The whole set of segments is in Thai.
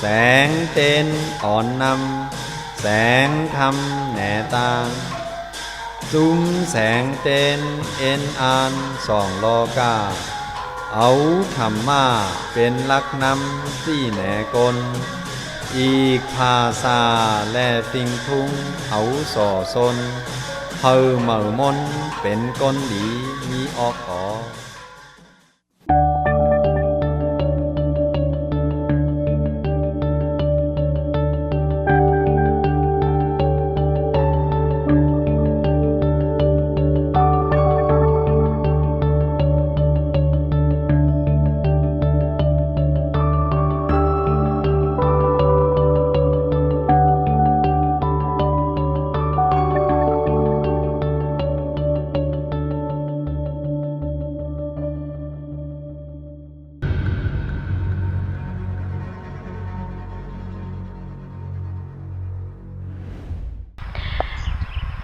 แสงเต้นอ่อนนำแสงคำแหน่ตางซุ้มแสงเต้นเอ็นอานส่องโลกาเอาธรรมะเป็นลักนำที่แหน่กลอีกภาษาและสิ่งทุงเอาส่อซนเฮาเหม่ามนเป็นก้นดีมีออกขอ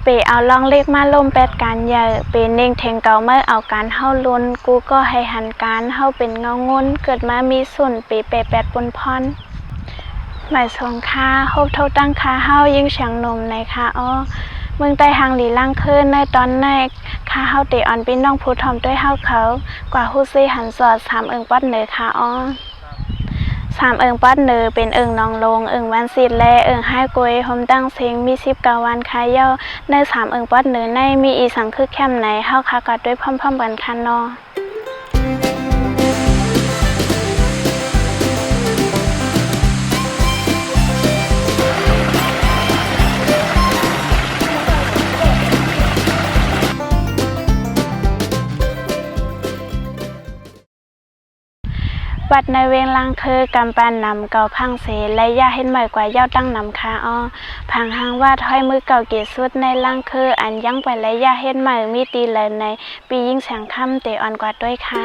เปเอาลองเล็กมาล่มแปดการใหญ่เป็นเน่งแทงเก่าเมื่อเอาการเฮาลุนกูก็ให้หันการเฮาเป็นเงางนเกิดมามีส่วนปีแปดแปดปนพรหมายสงค่าฮบเท่าตั้งค่าเฮายิ่งเฉียงนมในค่าอ้อเมืองใต้หางหลีล่างขึ้นในตอนแรกค่าเฮาเตอ่อนพี่น้องผู้ทอมด้วยเฮาเขากว่าฮู้ซีหันสอดสามปัดเหนือค่าอ้อสามปัดเหนือเป็นนองลงวันสิทธิ์และให้กวยหมตั้งเสียงมี19วันคายเย้าในสามปัดเหนือในมีอีสังคือแคมไหนเฮาคากัดด้วยพร้อมๆกันคันนอวัดในเวงลังคือกำปานนำเก่าพังเสและย่าเห็นใหม่กว่าเย้าตั้งนำคาอ้อพังหางว่าถ้อยมือเก่าเกศสุดในลังคืออันยังไปและย่าเห็นใหม่มีตีเลยในปียิ่งแสงค่ำเตอ่อนกว่าด้วยค่ะ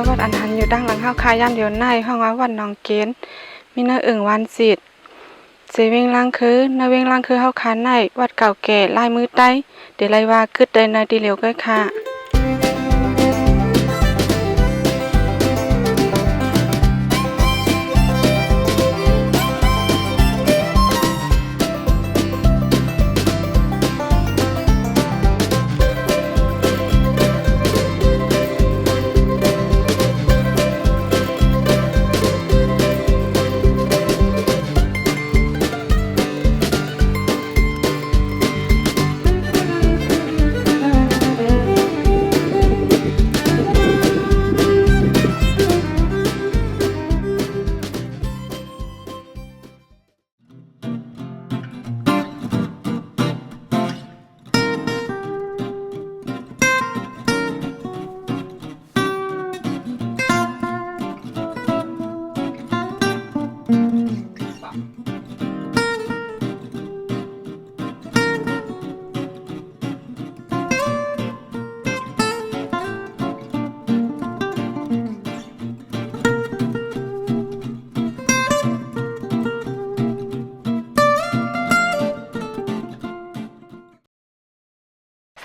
วัดอันหันอยู่ด้านหลังข้าวคาย่านเดียวในห้องวัดหนองเกณฑ์มีเนื้อวันสิทธิ์เสเวงลังคือเนื้อเวงลังคือข้าวคาในวัดเก่าแก่ลายมือใต้เดี๋ยวไรว่าคึดเดินในดีเหลียวก็ค่ะ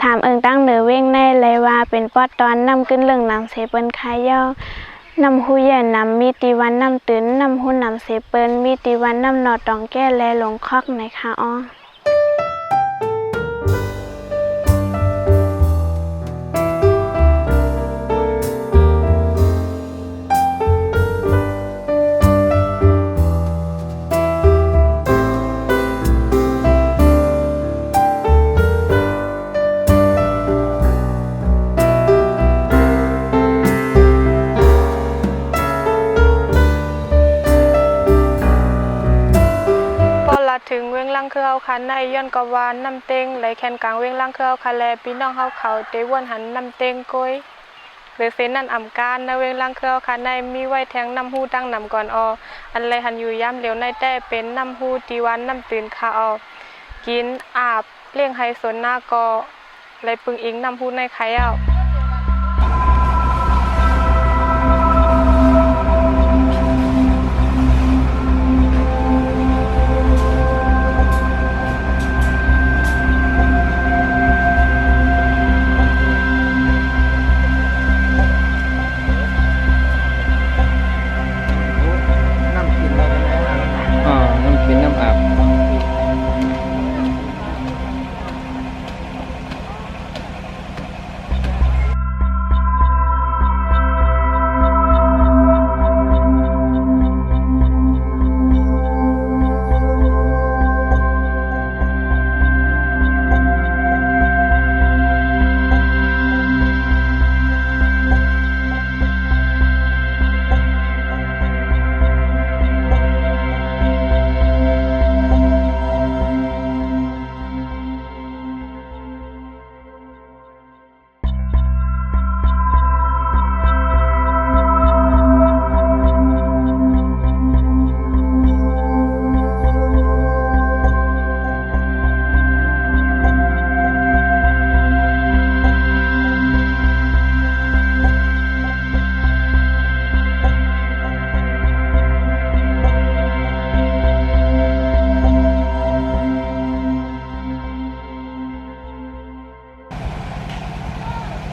สามตั้งเหนือเว้งในเลยว่าเป็นปอดตอนนำขึ้นเรื่องนำเสเปิ้นคายเย้านำหูใหญ่นำมีตีวันนำตื้นนำหูนำเสเปิ้นมีตีวันนำหนอดตองแก้และหลงคอกในค่ะอ้อถึงเวงลังคือเฮาคันในย้อนกวานน้ำเต็งไหลแคนกลางเวงลังคือเฮาคันแลพี่น้องเฮาเขาเตวนหันน้ำเต็งก้อยหรือเส้นนั่นอำการในเวงลังคือเฮาคันในมีไว้แทงน้ำหูตั้งน้ำก่อนออันไรหันอยู่ย้ำเหลียวในแต่เป็นน้ำหูตีวันน้ำตื่นคาอ กินอาบเลี้ยงให้สนหน้าก็เลยปึงอิงนำพูดในไข่เอาน้ำกินอะไรกันนะอ๋อน้ำกินน้ำอาบ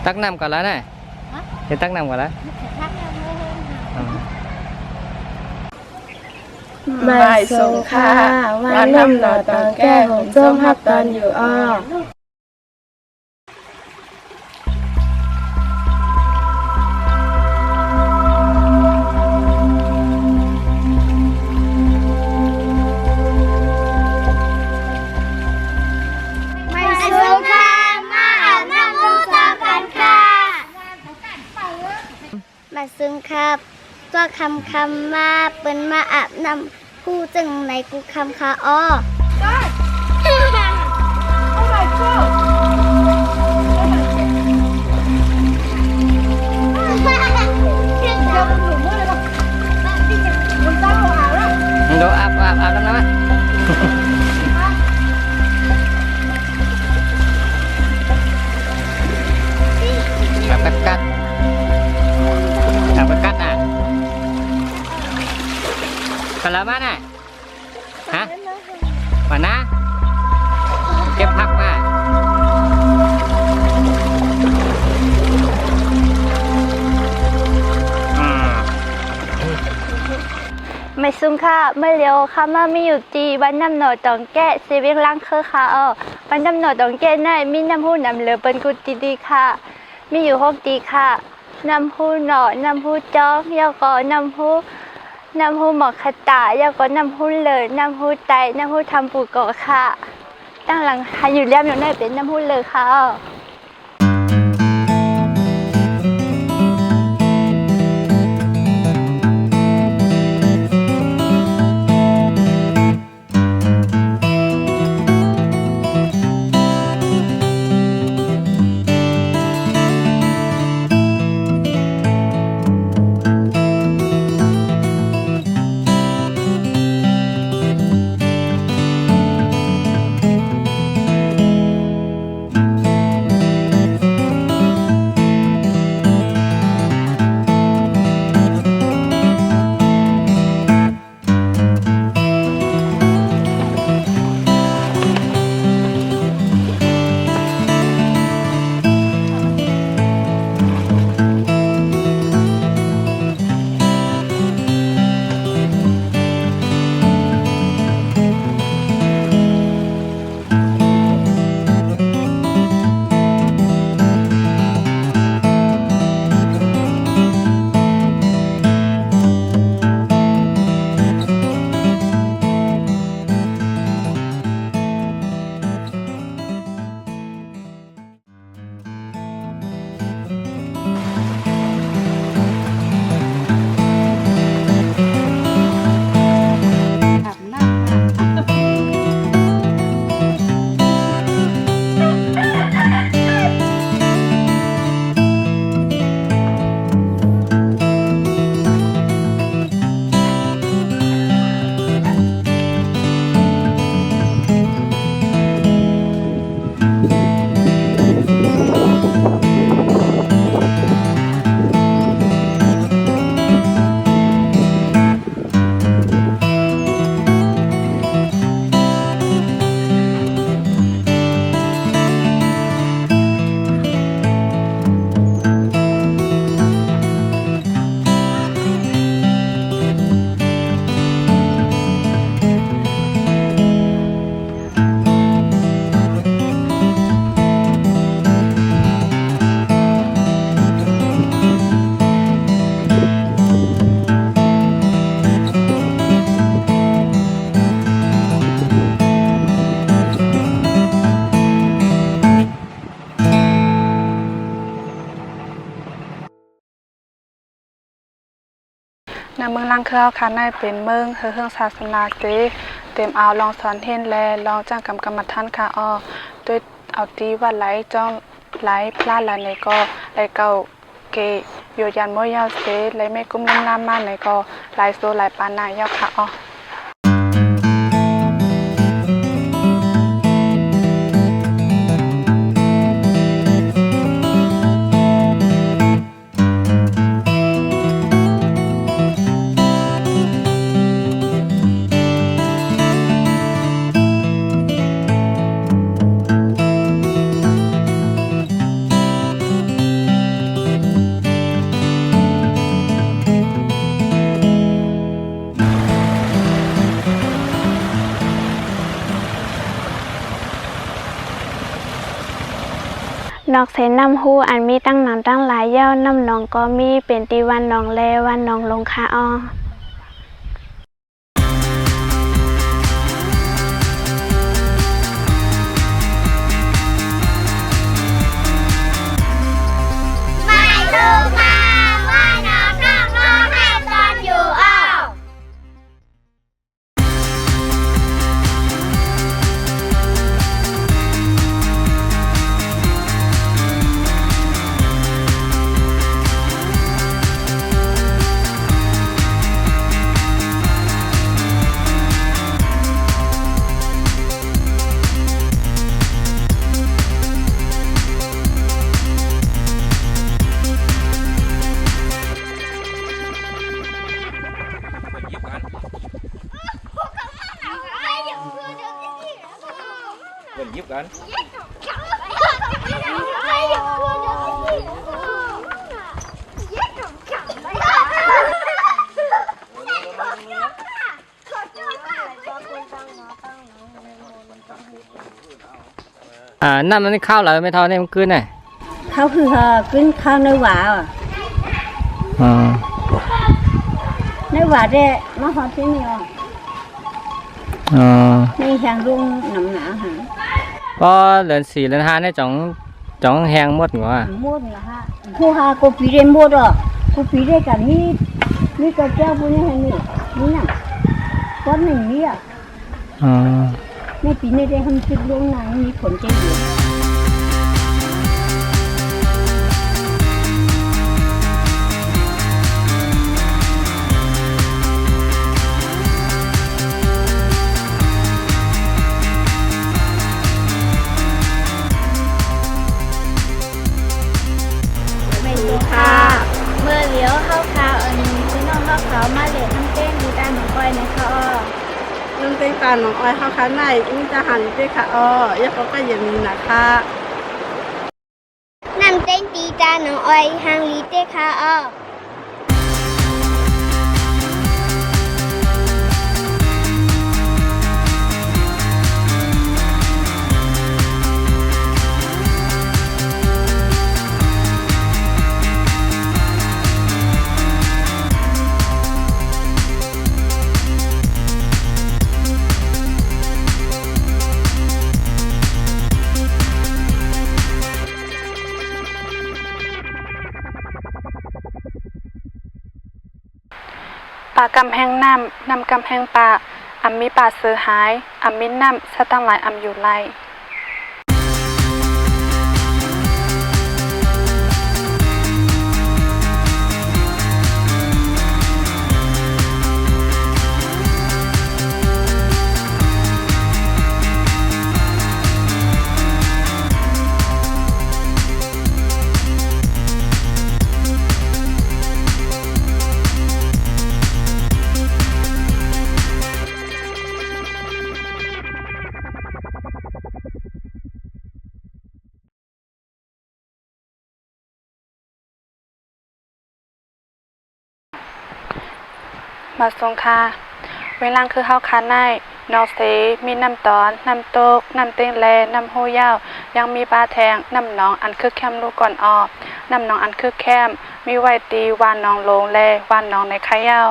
ตักน้ำก่อนแล้วนะเดี๋ยวตักน้ำก่อนแล้วไม่ทรงค่าว่าน้ำหน่อตอนแก้ผมส้มฮับตอนอยู่อ้อไม่สู้ค่ะมาอาบน้ำมูกตากันค่ะมาซึ่งครับตัวคำมาเปิ้นมาอาบน้ำผู้จึงในกูคำค่ะอ้อโดอาบน้ำนะอาบกัดอาบกัดอ่ะกันแล้วมั้ยน่ะฮะมานะเก็บผักมาไม่ซุ่มค่ะเมื่อเร็วค่ะมามีอยู่จีบ้านน้ำหนอตองแก้เซเว่นล้างเคอค่ะบ้านน้ำหนอตองแก้ในมีน้ำหูน้ำเหลือเป็นกุฏิดีค่ะมีอยู่6ตีค่ะน้ำหูหนอน้ำหูจ้องยาก็น้ำหูหมอกขตายาก็น้ำหูเหลือน้ำหูไตน้ำหูทำปูกอค่ะตั้งหลังหาอยู่เลี้ยมอยู่ในเป็นน้ำหูเหลือค่ะ เมืองลังคือเฮาคันในเป็นเมืองเฮืองศาสนาเตเต็มเอาลองสอนเทนแลลองจ้างกรรมฐานค่ะอ้อด้วยเอาตีว่าไหลจ้องไหลพลาดไหลในก็ไหลเก่าเกโยยันมอยาวเสไหลไม่กุ้มลำลำมาในก็ไหลโซไหลปานายาวค่ะอ้อนอกเสนน้ำหูอันมีตั้งน้ำตั้งหลายเย้าน้ำหนองก็มีเป็นตีวันหนองแลวันหนองลงคาอ้อไม่รู้ค่ะว่าน้องร้องไห้ตอนอยู่อ้อ Mình giúp anh. Năm nó khao lại mới thôi em cưới này. Khao khư cứ khao nơi quả nơi quả đây nó họ thế nhiều nơi hàng luôn nằm nã hả Có lần xì lần hai này chống hang mất ngỏ mua là ha cô ha cô phí đây mua rồi cô phí đây cả mi có treo bao nhiêu hàng mi nè con mình mi à mi phí này đây không chịu luôn này mi phun chơi gìเมื่อเลี้ยวเข้าคาอันนี้พี่น้องเข้าเขามาเหลียทั้งเต้นดีตาหนองก้อยในเขาอ้อ นึ่งเต็งการหนองอ้อยข้าวคันในมีจะหันเต้ค่ะอ้อยาก็ยังมีนะคะ นำเต้นตีจานน้องอ้อยหางลีเต้ค่ะอ้อ ป่ากำแพงน้ำนำกำแพงป่าอัมมีป่าเสือหายอัมมีน้ำสะตั้งหลายอัมอยู่ไลมาทรงคาเวลาคือเฮาคาในนอกเสมีน้ำตอนน้ำโตกน้ำเต้งแลน้ำโฮยาวยังมีปลาแทงน้ำหนองอันคือแคมลูกก่อนออกน้ำหนองอันคือแคมมีไว้ตีวานหนองลงแลวานหนองในไข่ยาว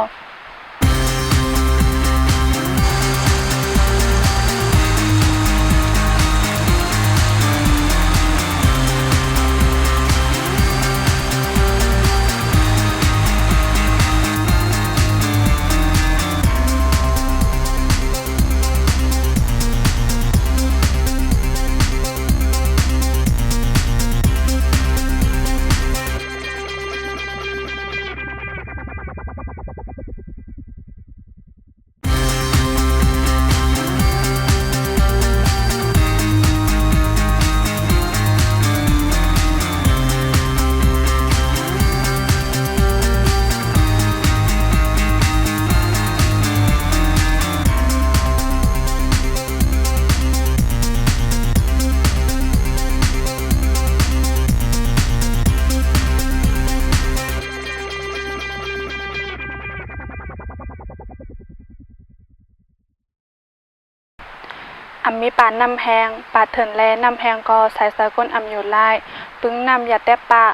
มีป่านำแหงป่าเถินแลนำแหงก็ใส่สากลอำอยู่ลายปึ้งนำอย่าแตบป่า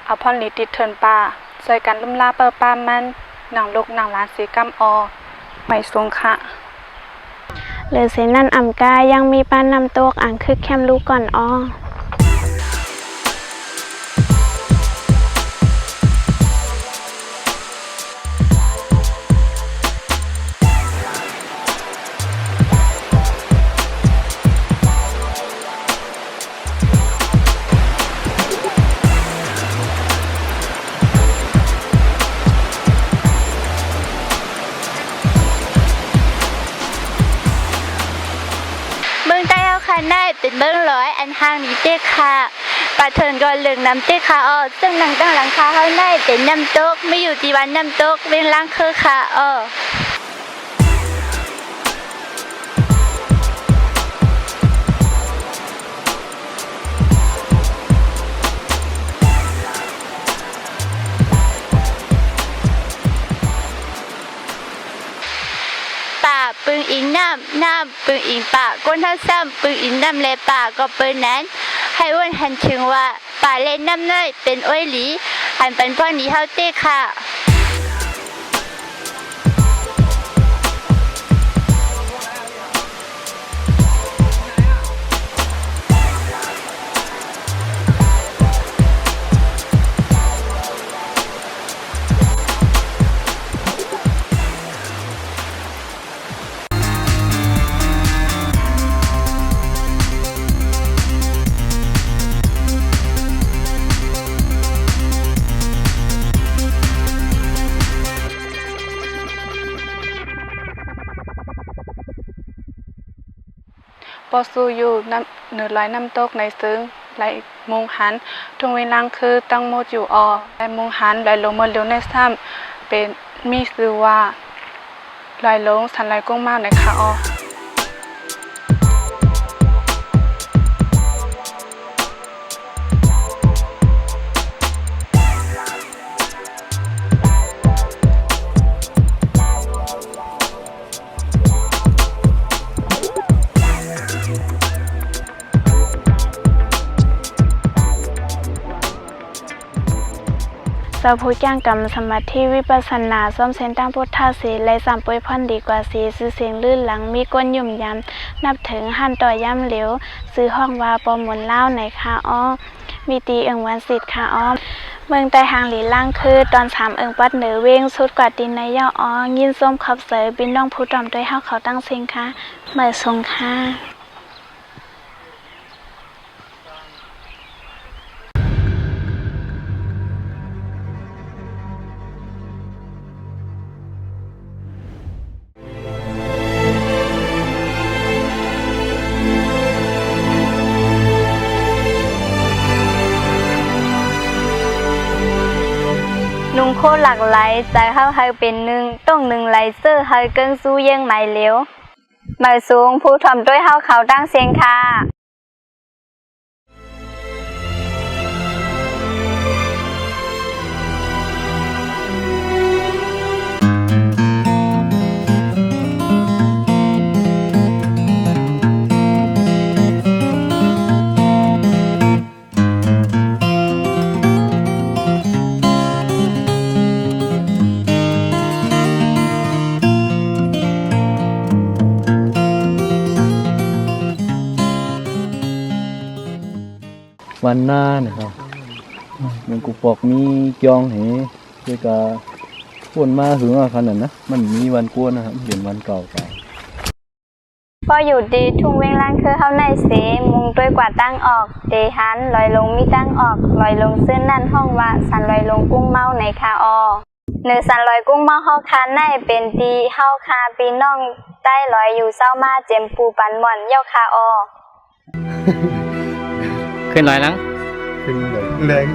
เอาพรหลีติดเถินป่าใส่กันลุ่มลาเปิดป้ามันหนังลูกหนังหลานสีกำอไม่สูงค่ะหรือเสนั่นอ่ำกายังมีป้านนำตกอ่างคึกแคมลูกก่อนเบื้องใต้เอาคันได้เป็นเบื้องร้อยอันทางนี้เจ๊ค่ะปาเทินก็เหลืองน้ำเจ๊ค่ะซึ่งหนังตั้งหลังคาเขาได้เป็นน้ำตกไม่อยู่ที่วันน้ำตกเว้นล่างคือค่ะปึงอิงน้ำปึงอิงป่าก้นเท่าซ้ำปึงอิงน้ำเลป่าก็เปิ้นนั้นให้อ้วนหันถึงว่าป่าเล่นน้ำน้อยเป็นอ้อยหลีหันเป็นพ่อหนีเฮาเต้ค่ะปอสูอยู่น้ำเหนือลอยน้ำตกในซึ้งไหลมุงหันทุ่งเวลังคือตั้งโมดอยู่ไหลมุงหันไหลลงมาเร็วในซ้ำเป็นมีชื่อว่าไหลลงสันไหลกุ้งมากในค่ะสาวผู้จ้างกรรมสมาธิวิปัสสนาซ่อมเส้นตั้งพุทธาศีและสามป่วยพันดีกว่าสีซื้อเสียงลื่นหลังมีก้นยุ่มยำนับถึงหันต่อย่ำเหลวซื้อห้องวาปอมนเล่าในค่ะมีตีเอิงวันสิทธิ์ค่ะเมืองใต้หางหลีล่างคือตอน3เอิงปัดเหนือเว้งสุดกว่าดินในย่อยินส้มขับเสยบินน้องผู้ตอมด้วยเฮาเขาตั้งเซิงค่ะเหมยทรงค่ะนุ่งโคหลากหลายใจเข้าให้เป็นหนึ่งต้องหนึ่งไหลเสื้อให้เกิงสู้ยังไม่เหลวหมายสูงผู้ทำด้วยเฮาเขาตั้งเสียงค่ะวันหน้านะครับมันกูปอกมีจองเหด้วยกาป่นมาถึงขนาดนะมันมีวันกวนนะครับเดี๋ยววันเก่าพออยู่ดีทุ่งเวงล่างคือเฮาในเสมุงด้วยกว่าตั้งออกเดหันลอยลงมีตั้งออกลอยลงซึ่งนั่นห้องว่าสันลอยลงกุ้งเมาในคาเนื้อสันลอยกุ้งเมาเฮาคาในเป็นดีเฮาคาปีน้องใต้ลอยอยู่เศร้ามาเจมปูปันหม่อนเย้าคาขึ้นลอยลังขึ้นแรง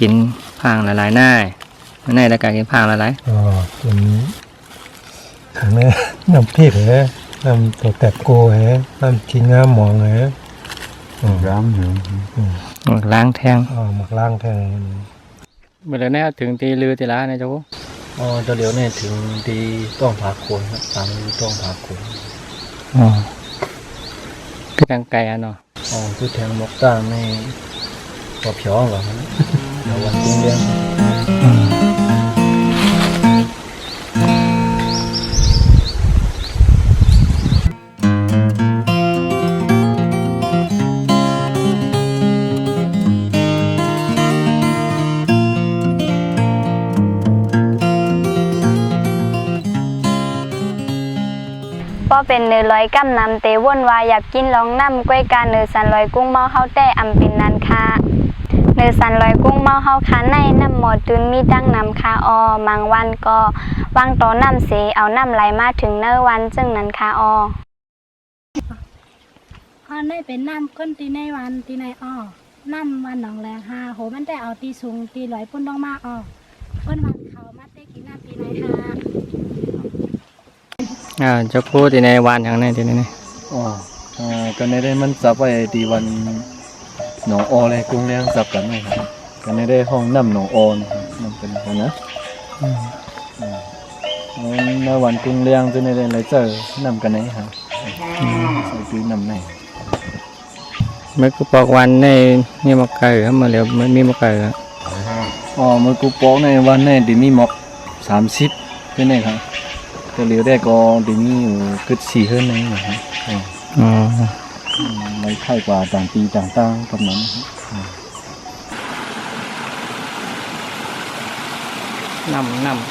กินพางหลายๆหน้าในแล้วก็กินพางหลาย อ๋อเป็นขังในน้ำพริกเหรอน้ำตัวแตกโกเหรอน้ำทิ้งงามหมองเหรอร้ำเหรอ ๆล้างแทง อ๋อหมักล่างแทง เมื่อแล้วถึงตีลือตีละนะเจ้ากู อ๋อเดี๋ยวเนี่ยถึงที่ต้องพาโคนครับตามต้องพาโคน อ๋อคือทางไกลอ่ะเนาะ อ๋อคือแทงมกต่างในพอเพียวเหรอครับแล้ววันกุ้งเลี้ยง ป้อเป็นเนื้อลอยกำนำเตว่นว่าอยากกินลองน้ำกล้วยกาเนื้อสันลอยกุ้งเมาเฮาแต่อำเป็นนันคาเนื้อสันลอยกุ้งเมาเฮาคาในน้ำหมอจุนมีตั้งนำคาออบางวันก็วางต่อน้ำเสเอาน้ำไหลมาถึงเนื้อวันจึงนันคาอ อันนี้เป็นน้ำก้นตีในวันตีในอ้อน้ำวันหนองแรงหาโหมันได้เอาตีสูงตีลอยปุ่นต้องมาอ้อก้นวันเขามาเต้กินน้ำตีในหา เจ้ากูตีในวันอย่างนี้ตีในนี่ อ๋อกันในได้มันสับไปตีวันหนองอเลยกุ้งเลี้ยงสับกันไหมครับกันในได้ห้องน้ำหนองอนะครับมันเป็นอย่างนั้นเมื่อวันกุ้งเลี้ยงจะในได้ไรเจอน้ำกันไหนครับใส่ปีน้ำไหน เมื่อกูบอกวันในมีมะเขือมาแล้วมันมีมะเขือ อ๋อเมื่อกูปอกในวันในดิมีหมอก30เป็นไงครับแต่เหลียวได้ก็ดิมีอยู่กึด4เฮือนในนะครับ อ๋อ ไม่ค่อยกว่าต่างปีต่างตั้งกับนั้นครับ น้ำ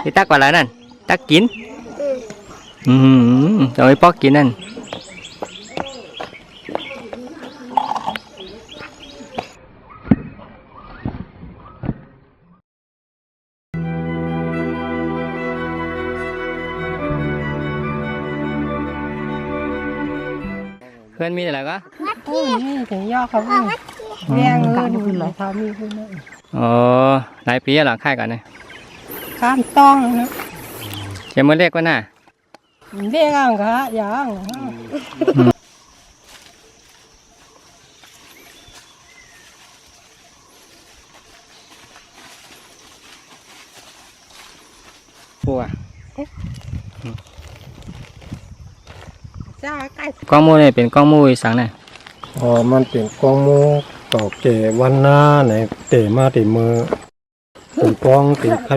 ที่ตักว่าอะไรนั่นตักกินเอาไว้ปอกกินนั่นเพื่อนมีอะไรก็ นี่ถึงย่อเขาเลี้ยงเงินขึ้นเลยเขามีขึ้นเลย อ๋อหลายปีแล้วเหรอค่ายกันเนี่ย ข้ามต้องนะ เชื่อมือเล็กกว่าน่ะ เลี้ยงอ่างกะอย่าง ปัว จ้าใกล้ กล้องมูเนี่ยเป็นกล้องมูอีสังเนี่ย อ๋อมันเป็นกองมูเก่าแก่วันหน้าไหนเตะมาเตะมือเป็นกองเตะใค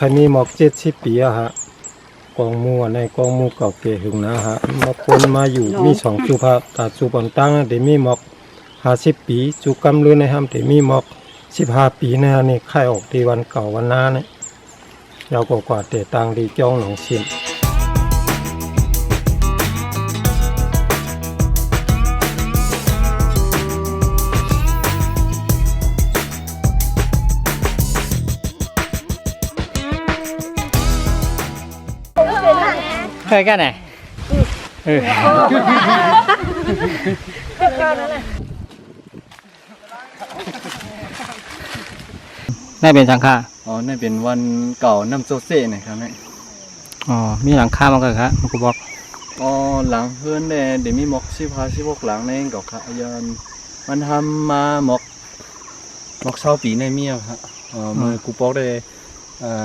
รมีหมอก70 ปีอะฮะกองมูในกองมูเก่าแก่หึงนะฮะมาคนมาอยู่มี2จุภาตาจุปันตั้งเตะมีหมอก50 ปีจุกำลือในห้ามเตะมีหมอก15 ปีนะฮะนี่ไข่ออกที่วันเก่าวันหน้าเนี่ยยาวกว่าเตะตังดีจ้องหนองเสียน เคยกันไหนได้เป็นสังฆา อ๋อนี่เป็นวันเก่าน้ำโซเซ่นะครับเนี่ย อ๋อมีหลังคามันก็ครับมันก็บอก อ๋อหลังเพื่อนเนี่ยเดี๋ยวมีหมอก16หลังในเก่าค่ะยันมันทำมาหมอกเช่าปีในเมียครับมือกูปอกได้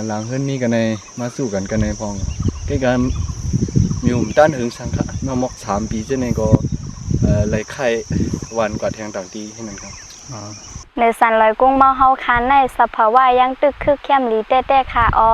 หลังเพื่อนมีกันในมาสู้กันในพองใกล้กันมีหุ่มต้านหึงสังค่ะมาหมอก3 ปีเจ้าในก็เลยไข่วันกว่าแทงต่างตีให้นั่นครับ เนื้อสันลอยกุ้งเมาเฮาคานในสภาวะยังตึกคือเข้มหลีเต้ๆคาออ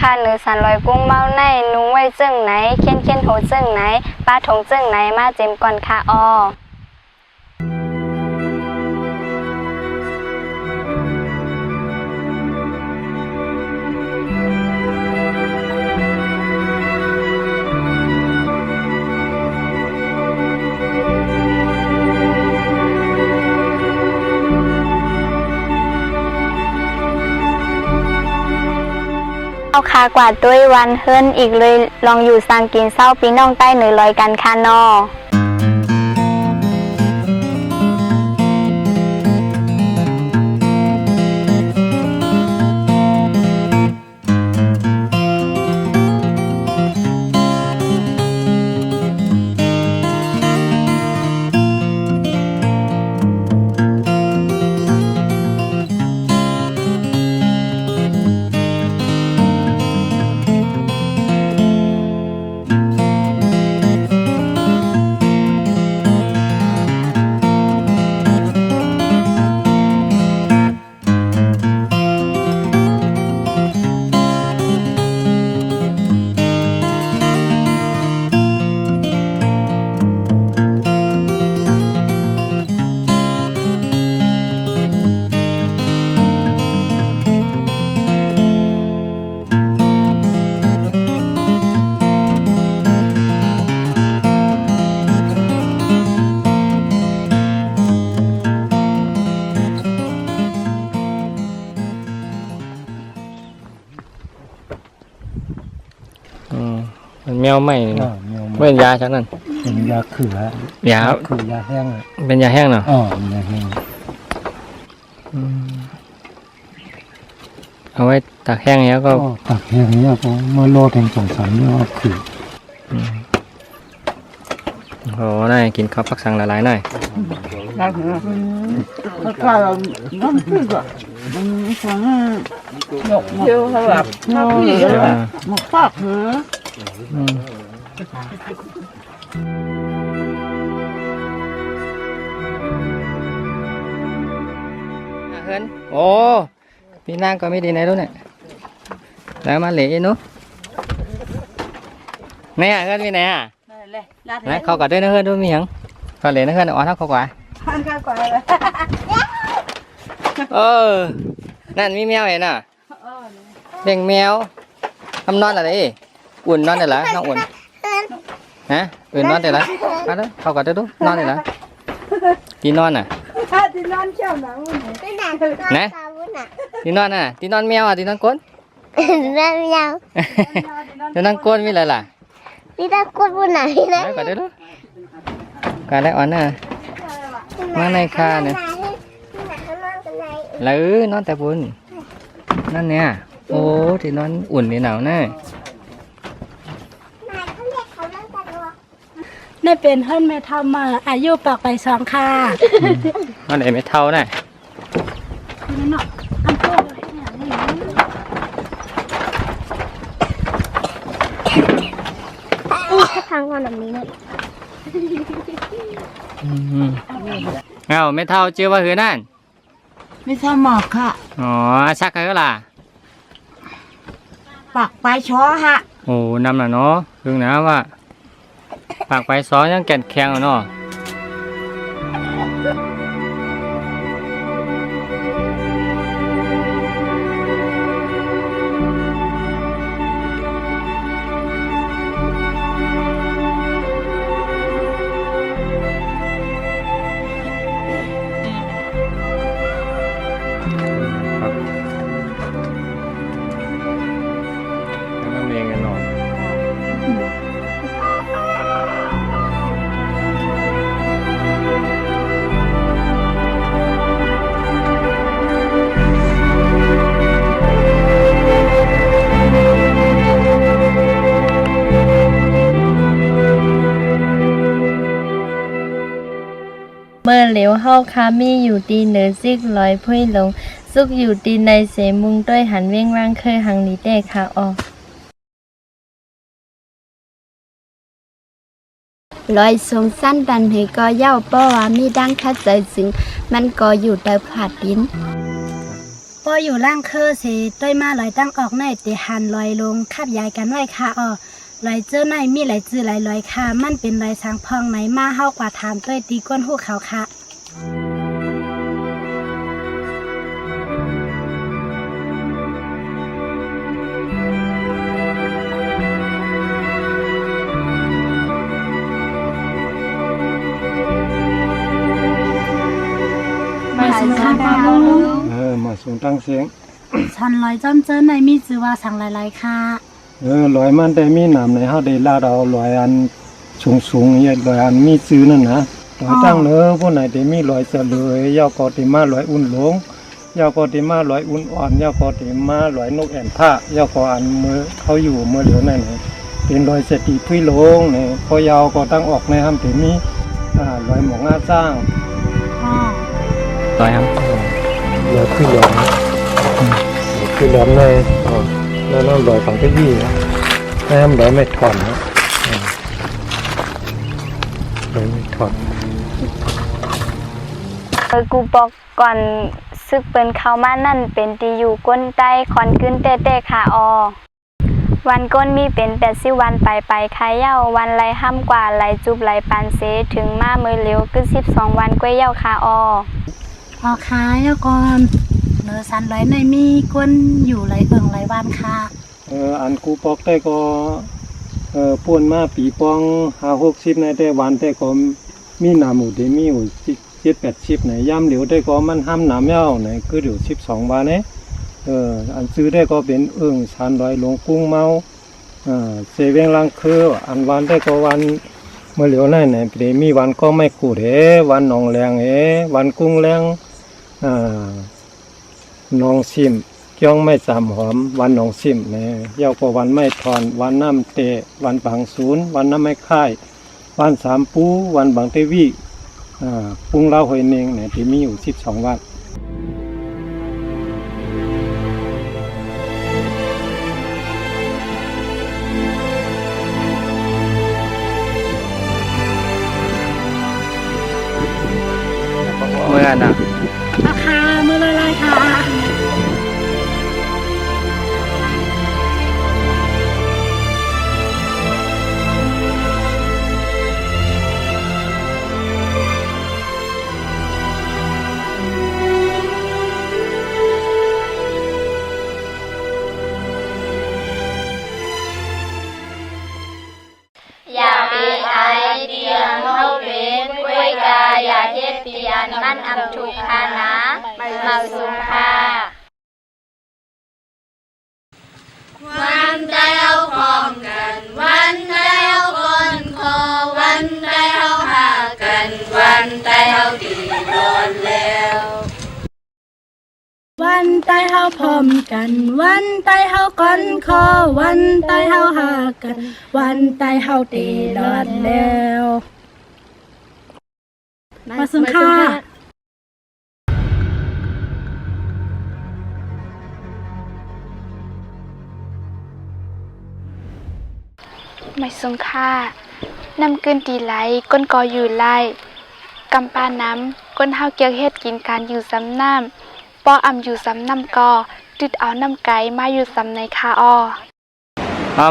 าหรือสันลอยกุ้งเมาในนุ้งไว้จึงไหนเคียนเคียนโหจึงไหนป้าถงจึงไหนมาเจมก่อนค่ะออเอาคากวาดด้วยวันเฮิรนอีกเลยลองอยู่สังกินเศร้าปีน้องใต้เหนือลอยกันค่ะนอมันแมวไหมเนาะ แมว ไม่เป็นยาชักนั่น เป็นยาเขือย า คือยาแห้ง เป็นยาแห้งเนาะ ยาแห้ง เอาไว้ตากแห้งแล้วก็ ตักแห้งเนี่ยก็เมื่อโลดแห่ง2-3เนี่ยก็คือ โอ้น่ากินข้าวผักสังหลายๆหน่อย เฮิรนโอ้พี่นางก็ไม่ดีไหนรู้เนี่ยแล้วมาเหล่นู้ไหนอ่ะเฮิรนมีไหนอ่ะไหนเขากัดด้วยนะเฮิรนด้วยมีหยังเขาเหล่นะเฮิรนอ่อนเท่าเขากว่าเออนั่นมีแมวเห็นอ่ะเลี้ยงแมวทำนอนอะไรอุ่นนอนได้เหรอน้องอุ่นฮะอุ่นนอนได้เหรอมาเด้อเขากัดด้วยดูนอนได้เหรอที่นอนอ่ะที่นอนเชี่ยวหนังนะที่นอนน่ะที่นอนแมวอ่ะที่นอนก้นที่นอนแมวที่นอนก้นมีอะไรล่ะที่นอนก้นบนไหนนะก็ได้ดูก็ได้อ่อนน่ะมาในคาเนี่ยแล้วนอนแต่บนนั่นเนี่ยโอ้ที่นอนอุ่นนี่หนาวแน่ นี่เป็นเฮิรนแม่เฒ่ามาอายุปากไป2ค่ะ มันไหนไม่เท่าน่ะ นี่เนาะอันโตเลยเนี่ยนี่ ทางวันแบบนี้เนี่ย เอาไม่เท่าเชื่อว่าคือนั่น ไม่ทราบหมอกค่ะ อ๋อชักกันก็ล่ะ ปากปลายช้อฮะ โอ้นำน่ะเนาะคือนะว่าปากไปซ้อยังแก่นแข็งอ่ะเนาะ น้ำเลี้ยงกันเนาะ เมื่อเหลวเฮาคามีอยู่ดีเหนือซิกลอยพุ้ยลงซุกอยู่ดีในเสมุงด้วยหันเว้งร่างเคยหังนี้แต่ค่ะออลอยทรงสั้นดันให้ก็เย้าป้อว่ามีดังคัดใจซึ่งมันก็อยู่แต่ผาดดิน ต ออยู่ล่างเคอเสต้อยมาลอยตั้งออกในเตหันลอยลงคับยายกันไว้ค่ะลอยเจอในมีหลายจื้อหลายลอยค่ะมันเป็นลอยสังพองไหนมาเฮากว่าถามต้อยตีก้นหูเขาค่ะมาสุนค่ะป้าลุง มาส่งตั้งเสียง ฉันลอยจอมเจอในมีจื้อว่าสั่งหลายๆค่ะ ลอยมันได้มีน้ำในเฮาได้ลาดเอาลอยอันสูงๆเนี่ยลอยอันมีซื้อนั่นนะลอยตั้งเนอผู้ไหนได้มีลอยเสลยยาวก็ได้มาลอยอุ่นหลงยาวก็ได้มาลอยอุ่นอ่อนยาวก็ได้มาลอยนกแอ่นผ้ายาวก็อันมือเขาอยู่เมื่อเหลียวนั่นเป็นลอยเสตีพุ้ยลงเนี่ยพอยาวก็ตั้งออกในห้ามได้มีลอยหมองอาสร้าง ลอยครับ ลอยขึ้นหลงขึ้นหลงในแล้วน้ำลอยฝั่งที่ยี่นะน้ำลอยไม่ถอนนะลอยไม่ถอน กูบอกก่อนซึกเปิ้นเข้ามานั่นเป็นตีอยู่ก้นใต้คอนขึ้นเต้ๆค่ะวันก้นมีเป็น80วันไปใครเย้าวันไรห้ำกว่าไรจุบไรปานเสถึงมาเมื่อเร็วคือ12วันกล้วยเย้าค่ะค่ะแล้วก่อนเนอสันลอยในมีก้นอยู่หลายหลายวันค่ะอันกูปอกได้ก็ป่วนมาปีปอง50-60ในแต่วันแต่ก็มีหนาหมูได้มีอยู่7-80ไหนย่ำเหลียวได้ก็มันห้ำหนามเย้าไหนคือเดี๋ยว12วันเนี่ยอันซื้อได้ก็เป็นสันลอยลงกุ้งเมาเซเว่งลังคืออันวันได้ก็วันเมื่อเหลียวนั่นเนี่ยเดี๋ยวมีวันก็ไม่กูดวันหนองแรงวันกุ้งแรงหนองซิมเกี้ยงไม่สามหอมวันหนองซิมเนี่ยยาวกว่าวันไม่ทอนวันน้ำเตะวันบางศูนย์วันน้ำไม่ค่ายวันสามปูวันบางเตวีปุ้งเล่าหอยเนงเนี่ยที่มีอยู่12วันเมื่อน่ะ ค่ะมือลอยค่ะอย่าไปอายเตียงเฮาเป็นกล้วยกาอย่าเฮ็ดเตียนมันอำทุกข์ค่ะนะมาสุขค่ะวันใจเอาพร้อมกันวันใจเอาคนคอวันใจเอาหากันวันใจเอาตีโดนแล้ว วันไตเฮาพร้อมกันวันไตเฮาก้อนคอวันไตเฮาหากันวันไตเฮาตีรอดแล้วมาสุนค่ะ ไม่สงค่านำเกินตีไหลก้นกออยู่ไล่กำปาน้ำก้นเฮาเกี่ยวเฮ็ดกินการอยู่ซ้ำน้ำป้ออำอยู่ซ้ำน้ำกอติดเอาน้ำไก่มาอยู่ซ้ำในคา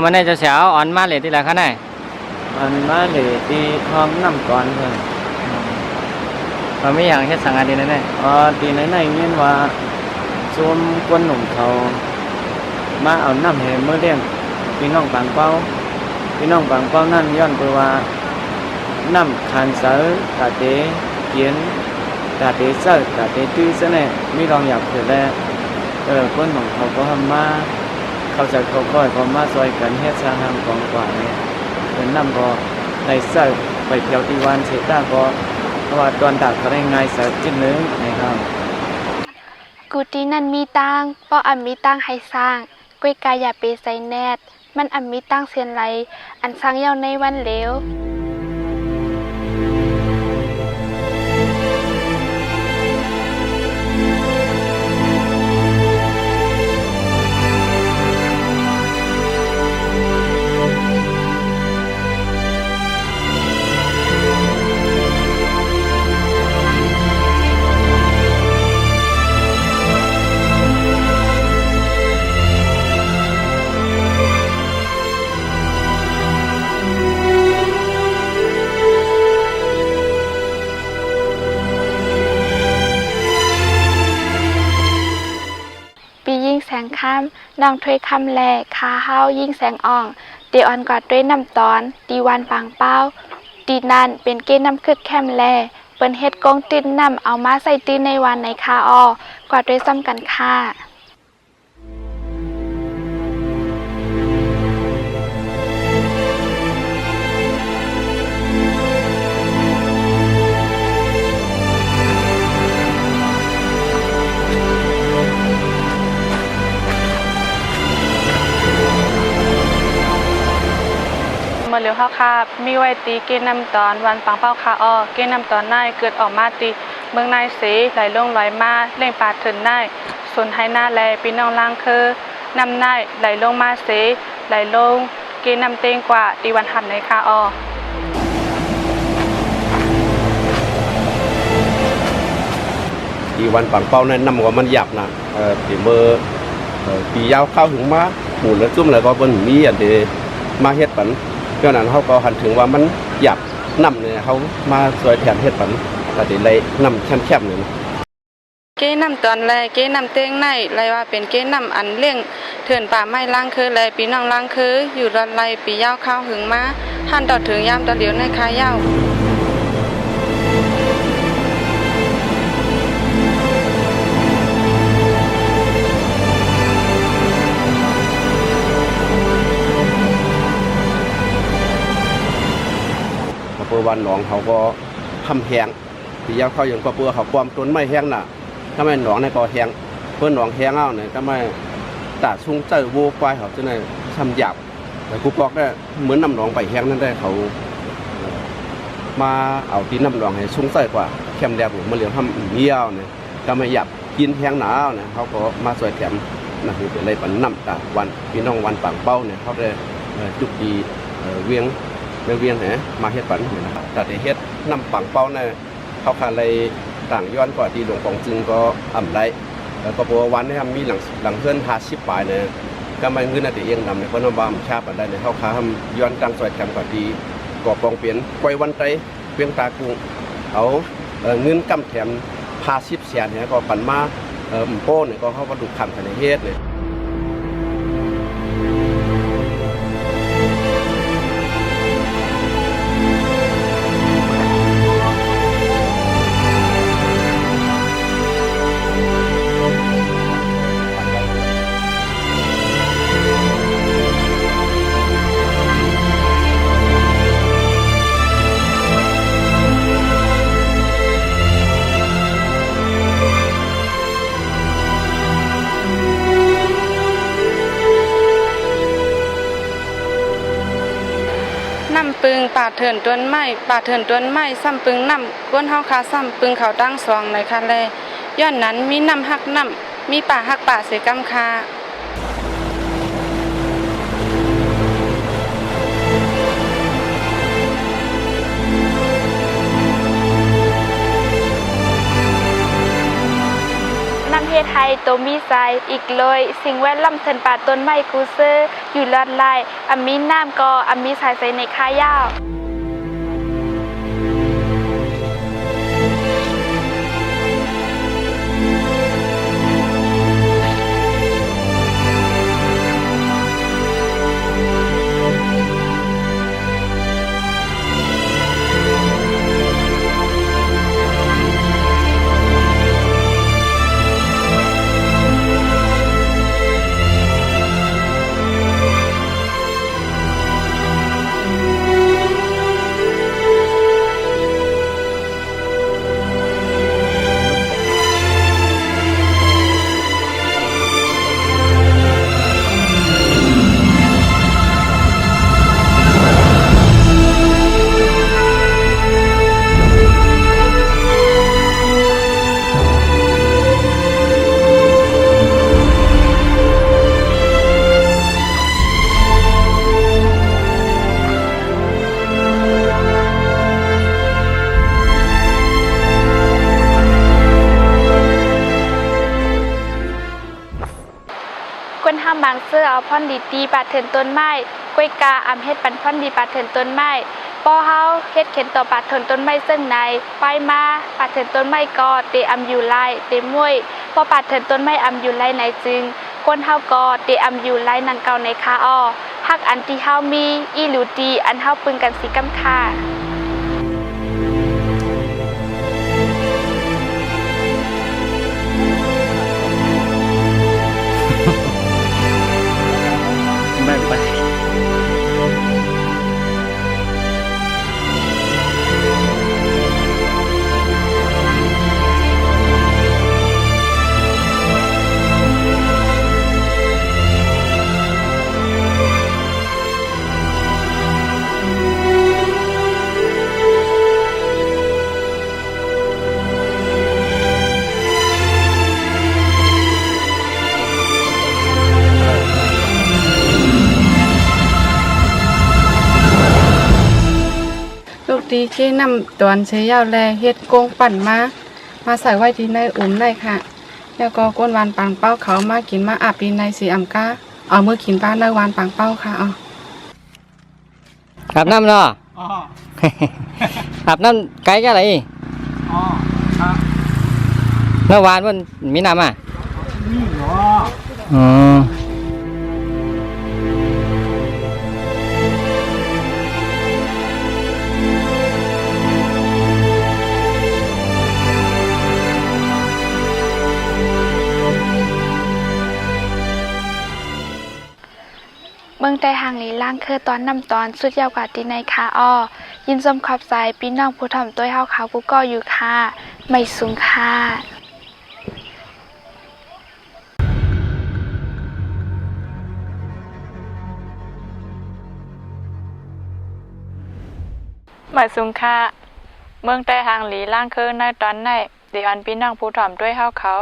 มันได้จะเช้าอ่อนมาเลยที่ไหนคะเนี่ยอ่อนมาเลยที่ท้องน้ำก่อนเพื่อนมันไม่อย่างเฮ็ดสังอาดีนั่นแน่ดีไหนเงี้ยว่าชมกวนหนุ่มเขามาเอาน้ำให้เมื่อเลี้ยงพี่น้องบางเป้านั่นย้อนไปว่าน้ำคันเสือกะเตเกียนกะเตเสือกะเตตื้อซะแน่มีรองอยากเกิดแล้วคนของเขาก็ทำมาเขาจะเขาก้อยเขามาซอยกันเฮ็ดสร้างทางกองกว่าเนี่ยเป็นน้ำก็ในเสือไปเที่ยวที่วันเสต้าก็เพราะว่าตอนดักเขาได้ง่ายสักจิ้นนึงนะครับกุฏินั่นมีตังป้ออำมีตังให้สร้างกล้วยกายอย่าไปใส่แนทมันอำมีตั้งเสียนไหลอันสร้างเย้าในวันเหลว ค่ำน้องถ้วยคำแลคาเฮายิ่งแสงอ่องตีอ่อนกว่าด้วยน้ำตอนตีวันปางเป้าตีนั่นเป็นเกน้ำคึกแคมแลเปิ้นเฮ็ดกงตินน้ำเอามาใส่ตีในวันในคาออกว่าด้วยซ้ำกันค่ะเมื่อเร็วเฮาคามีไว้ตีเกณฑ์นำตอนวันปังเป้าคาออเกณฑ์นำตอนนายเกิดออกมาตีเมืองนายเสไหลลงไหลมาเล่งปาดถึงนายส่วนไทยหน้าแลพี่น้องล่างคือนำนายไหลลงมาเสไหลลงเกณฑ์นำเตงกว่าตีวันหันในคาออ อีวันปังเป้านั่นนำว่ามันหยับนะปีเมื่อปียาวเข้าถึงมาหมุนแล้วจุ่มแล้วก็บนมีอันเดมาเฮ็ดปันเพราะนั้นเขาก็หันถึงว่ามันหยับนำเนี่ยเขามาสวยแทนเฮ็ดปันแต่เดี๋ยวเลยนำแคบๆเนี่ย เก้นำตอนแลเก้นำเต้งในไรว่าเป็นเก้นำอันเลี้ยงเถื่อนป่าไม้ล่างคือแลปีน้องล่างคืออยู่รันไรปียาวข้าวหึงมาหันต่อถึงยามตะเหลียวในคายาวเพื่อวันหนองเขาก็ทำแห้งปียาวเขาอย่างก็เพื่อเขาความต้นไม้แห้งน่ะถ้าไม่หนองในก็แห้งเพื่อหนองแห้งเอาเนี่ยถ้าไม่ตาชุ่งเจ้าวัวควายเขาจะในทำหยาบแต่กูบอกได้เหมือนน้ำหนองไปแห้งนั่นได้เขามาเอาที่น้ำหนองให้ชุ่งใส่กว่าแคมแดบมาเลี้ยงทำเยี่ยวเนี่ยถ้าไม่หยาบกินแห้งหนาวเนี่ยเขาก็มาสวยแถมนะคือเป็นอะไรปันน้ำตาวันพี่น้องวันปังเป้าเนี่ยเขาได้จุกดีเวียงมาเฮ็ดปันนะครับแต่เฮ็ดน้ำปังเป้าเนี่ยเขาขาเลยต่างย้อนกว่าที่หลวงของจึงก็อ่ำไรแล้วก็บอกวันนี้มีหลังเพื่อน50 ปลายเนี่ยก็ไม่เงินอะไรเองนำเนี่ยเพราะน้ำบามชาปันได้เนี่ยเขาขาทำย้อนตั้งซอยแถมกว่าที่ก่อปองเปลี่ยนไว้วันใจเพียงตากุ้งเอาเงินกำแถม50 แสนเนี่ยก็ปันมาโป้เนี่ยก็เข้ามาดูคำกันในเฮ็ดเนี่ยน้ำปึงป่าเถื่อนต้นไม้ป่าเถื่อนต้นไม้ซ้ำปึงน้ำก้นเฮาคาซ้ำปึงเขาตั้งสองในคาแลย้อนนั้นมีน้ำหักน้ำมีป่าหักป่าเสกำคาน้ำเฮ็ดไทยตัวมีใจอีกเลยสิ่งแวดล้อมเถินป่าต้นไม้กูเซอร์อยู่ลอดลายอามีน้ำก็อามีสายใสในคายาวบางเสื้อเอาพ่อนดีตีปาเถินต้นไม้กล้วยกาอำเฮ็ดปันพ่อนดีปาเถินต้นไม้ป้อเฮาเฮ็ดเข็นต่อปาเถินต้นไม้ซึ่งในไปมาปาเถินต้นไม้ก็เตอำอยู่ไล่เตมวยพอปาเถินต้นไม้อำอยู่ไล่ในจึงก คนเฮาก็ได้อำอยู่ไล่นังเก่าในคาอ้อฮักอันที่เฮามีอีหลูดีอันเฮาปึงกันสิกำค่าแบ่งไปลูกดีเก้นำตอนเชยยาวแลเฮ็ดโกงปั่นมาใส่ไว้ที่ในอุ่มได้ค่ะแล้วก็ก้นวานปังเป้าเขามากินมาอาบปีในสีอ่ำก้าเอามือกินป้าในวานปังเป้าค่ะเอา อาบน้ำเนาะ อาบน้ำไกลกันอะไรเมื่อวานมันมีน้ำอ่ะอ๋อเมืองใต้หางนี้ล่างคือตอนนำตอนสุดยาวกว่าที่ในคาอ้อยินชมขอบใจพี่น้องผู้ถ่อมตัวเฮาเขากูก็อยู่ค่ะไม่สูงค่ะไม่สูงค่ะเมืองใต้หางหลีล่างคือในตอนในดิอันพี่น้องผู้ถ่อมด้วยเฮาเขา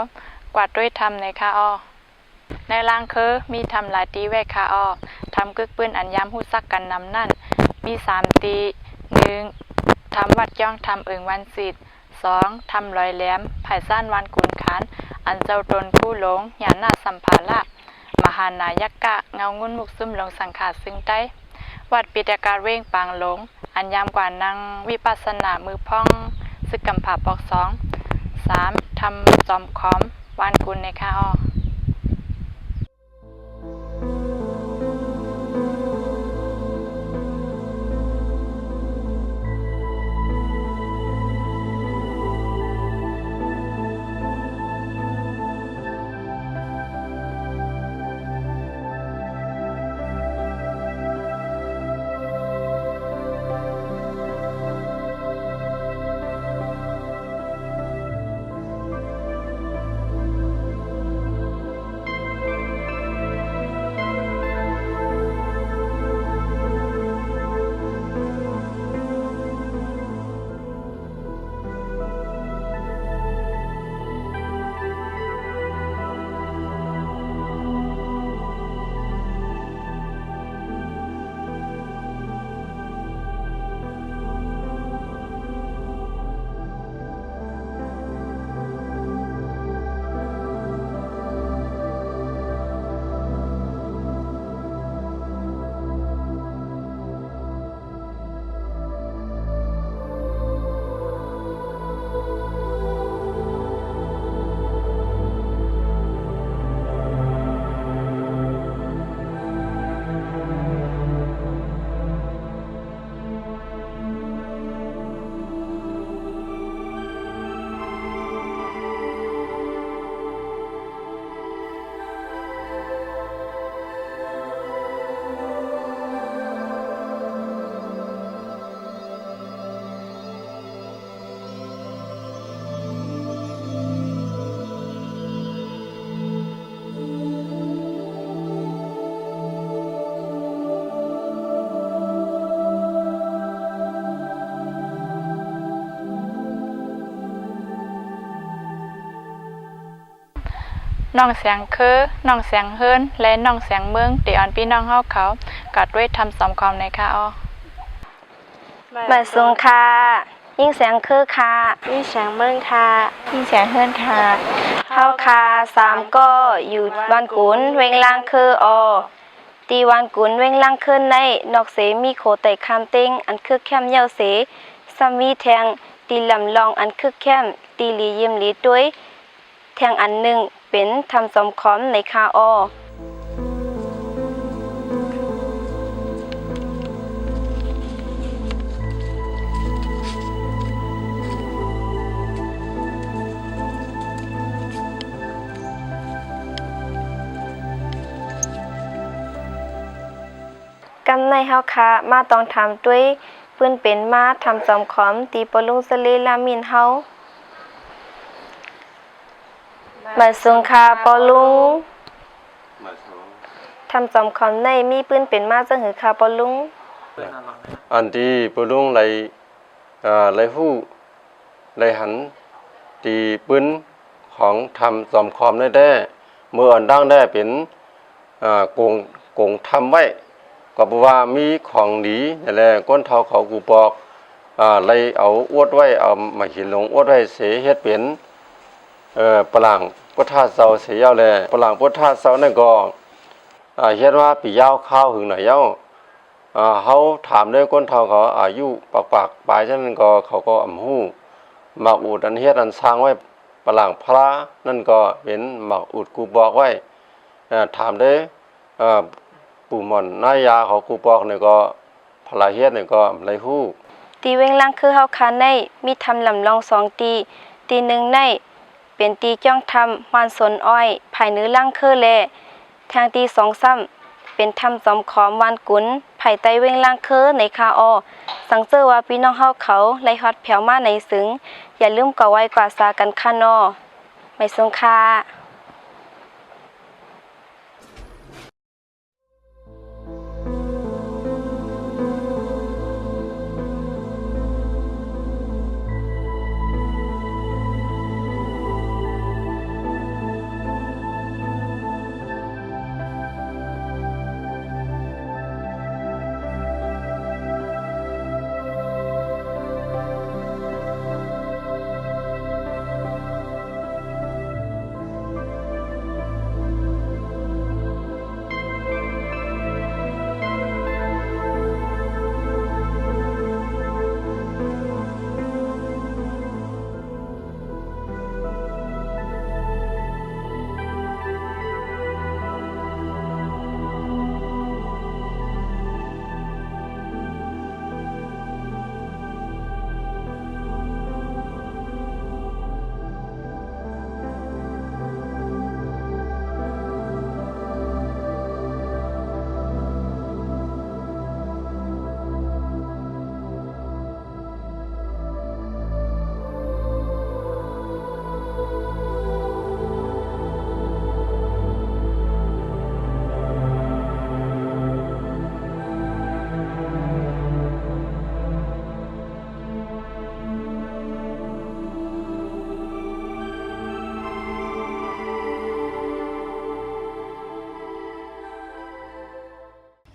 กวาดด้วยทำในคาอ้อในล่างคือมีทำหลายตีแวกคาอ้อทำกึกปืนอันยามหู้ซักกันนำนั่นมี3ตี1ทำวัดย่องทำเอิงวันศิษย์2ทำลอยแหลมไผ่ซ่านวันกุนขานอันเจ้าตนผู้หลงหยาหน้าสัมภาระมหานายกะเงางุ่นมุกซุ่มลงสังขารซึ่งได้วัดปิดการเว้งปางหลงอันยามกว่านั่งวิปัสสนามือพ่องซึกกำผาปอก3ทำจอมคอมวันกุลในคาอ้อน้องเสียงคือน้องเสียงเฮิรนและน้องเสียงเมืองที่อันพี่น้องเฮาเขากัดด้วยทำสมความในคาอ้อมาสูงค่ะยิ่งเสียงคือค่ะ ยิ่งเสียงเมืองค่ะยิ่งเสียงเฮิรนค่ะ เฮาค่ะ3ก็อยู่บ้านกุนเวงล่างคืออตีวันกุนเวงล่างขึ้นในนอกเสมีโคไตคำเต็งอันคือแคมเยาเสสามีแทงตีลำลองอันคือแคมตีลียิมลีด้วยแทงอันหนึ่งเป็น เป็นทำสมคอมในคาออกำในเฮาคามาต้องทำด้วยปืนเป็นมาทำสมคอมตีปลุงสลีลามินเฮามาสุงคาปลุงทำสมคอมในมีปืนเป็นมาจังหือคาปลุง อันที่ปลุงไหลหู้ไหลหันตีปืนของทำสมคอมได้เมื่ออันดังได้เป็นกงทำไว้ก็บอกว่ามีของดีนี่แหละก้นเท่าเขากูปอกไหลเอาอวดไว้เอามาหินลงอวดไว้เสียเฮ็ดเป็นปลังพุทธาเสาเสียยาวแลปลังพุทธาเสานั่นก็เฮ็ดว่าปียาวข้าวหึงหน่อยยาวเขาถามด้วยก้นเท่าเขาอายุปากปลายฉะนั้นก็เขาก็อ่ำหู้หมากอุดอันเฮ็ดอันสร้างไว้ปลังพระนั่นก็เป็นหมากอุดกูบอกไว้ถามด้วยปู่หม่อนนายาเขากูบอกเนี่ยก็พลาเฮ็ดเนี่ยก็ไรหู้ตีเวงล่างคือเฮาคาในมีทำลำลอง2ตีหนึ่งในเป็นตีจ้องทำวานสนอ้อยภายเนื้อล่างคือแลทางตี2ซ้ำเป็นทำสมขอมวานกุนภายใต้เวงล่างคือในคาออสังเจอว่าพี่น้องเฮาเขาไล่ฮอดแผวมาในสึงอย่าลืมก่อไว้กว่าซากันคานอไม่สงคา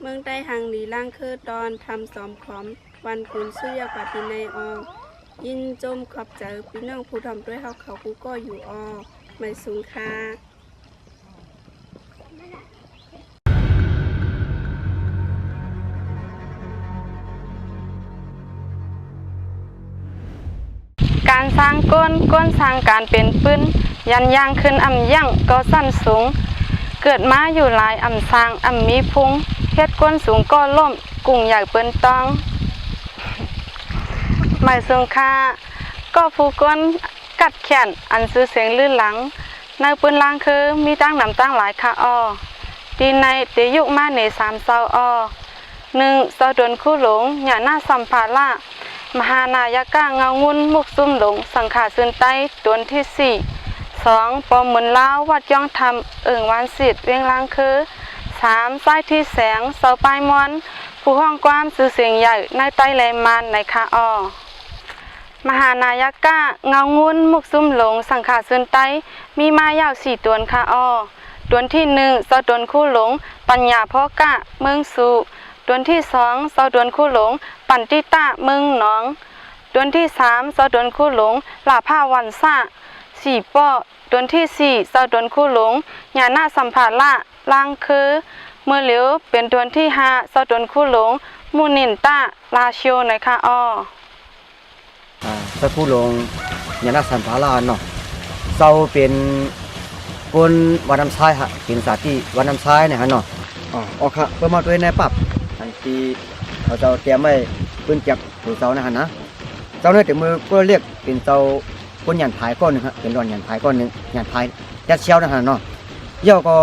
เมืองใต้หังหลีล่างคือตอนทำสอมขอมวันกุนสุยปฏิในอยินจมขอบเจอพี่น้องผู้ทำด้วยเขากูก็อยู่ไม่สูงค่าการสร้างก้นสร้างการเป็นปืนยันย่างขึ้นอ่ำยั่งก็สั้นสูงเกิดมาอยู่หลายอ่ำสร้างอ่ำมีพุงเฮ็ดก้นสูงก็ล่มกุ้งใหญ่เปิ้นต้องหมายสูงค่าก็ผู้ก้นกัดแขนอันซื้อเสียงลื่นหลังในปืนล่างคือมีตั้งนำตั้งหลายค่ะดีในเตยุมาใน3เซา1เซาดวนคู่หลงหย่าหน้าสัมภาระมหานายกะเงางุนมุกซุ่มหลงสังขาซึนใต้ตวนที่2ปอมเหมือนลาววัดย่องธรรมวานสิทธิ์เวียงล่างคือ3สายที่แสงเสาปลายมอนผู้ห้องความสื่อเสียงใหญ่ในใต้แลมานในคามหานายกะเงางุนมุกซุ่มหลงสังขาซึนใต้มีมายาว4ตวนค่ะตวนที่1เสาดวนคู่หลงปัญญาพ่อกะเมืองสุตวนที่2เสาดวนคู่หลงปันติตะเมืองหนองตวนที่3เสาดวนคู่หลงลาผ้าวันซะ4ป้อตวนที่4เสาดวนคู่หลงหญ้าหน้าสัมภาระล่างคือเมื่อเหลียวเป็นตวนที่5เสาดวนคู่หลงมูนินตะลาชิโอในค่ะถ้าผู้ลงยานาสันพาลาเนาะเซาเป็น คนวัดน้ำซ้ายฮะเป็นสาที่วัดน้ำซ้ายเนี่ยฮะเนาะอ๋อค่ะเพื่อมาตัวในปรับทันทีเขาเจ้าเตรียมไว้ปืนจับหัวเสานะฮะนะเจ้าเนี่ยแต่มือก็เรียกเป็นเจ้าคนหยันพายก้อนหนึ่งฮะเป็นรอนหยันพายก้อนหนึ่งหยันพายยัดเชี่ยวนะฮะเนาะเย่าก็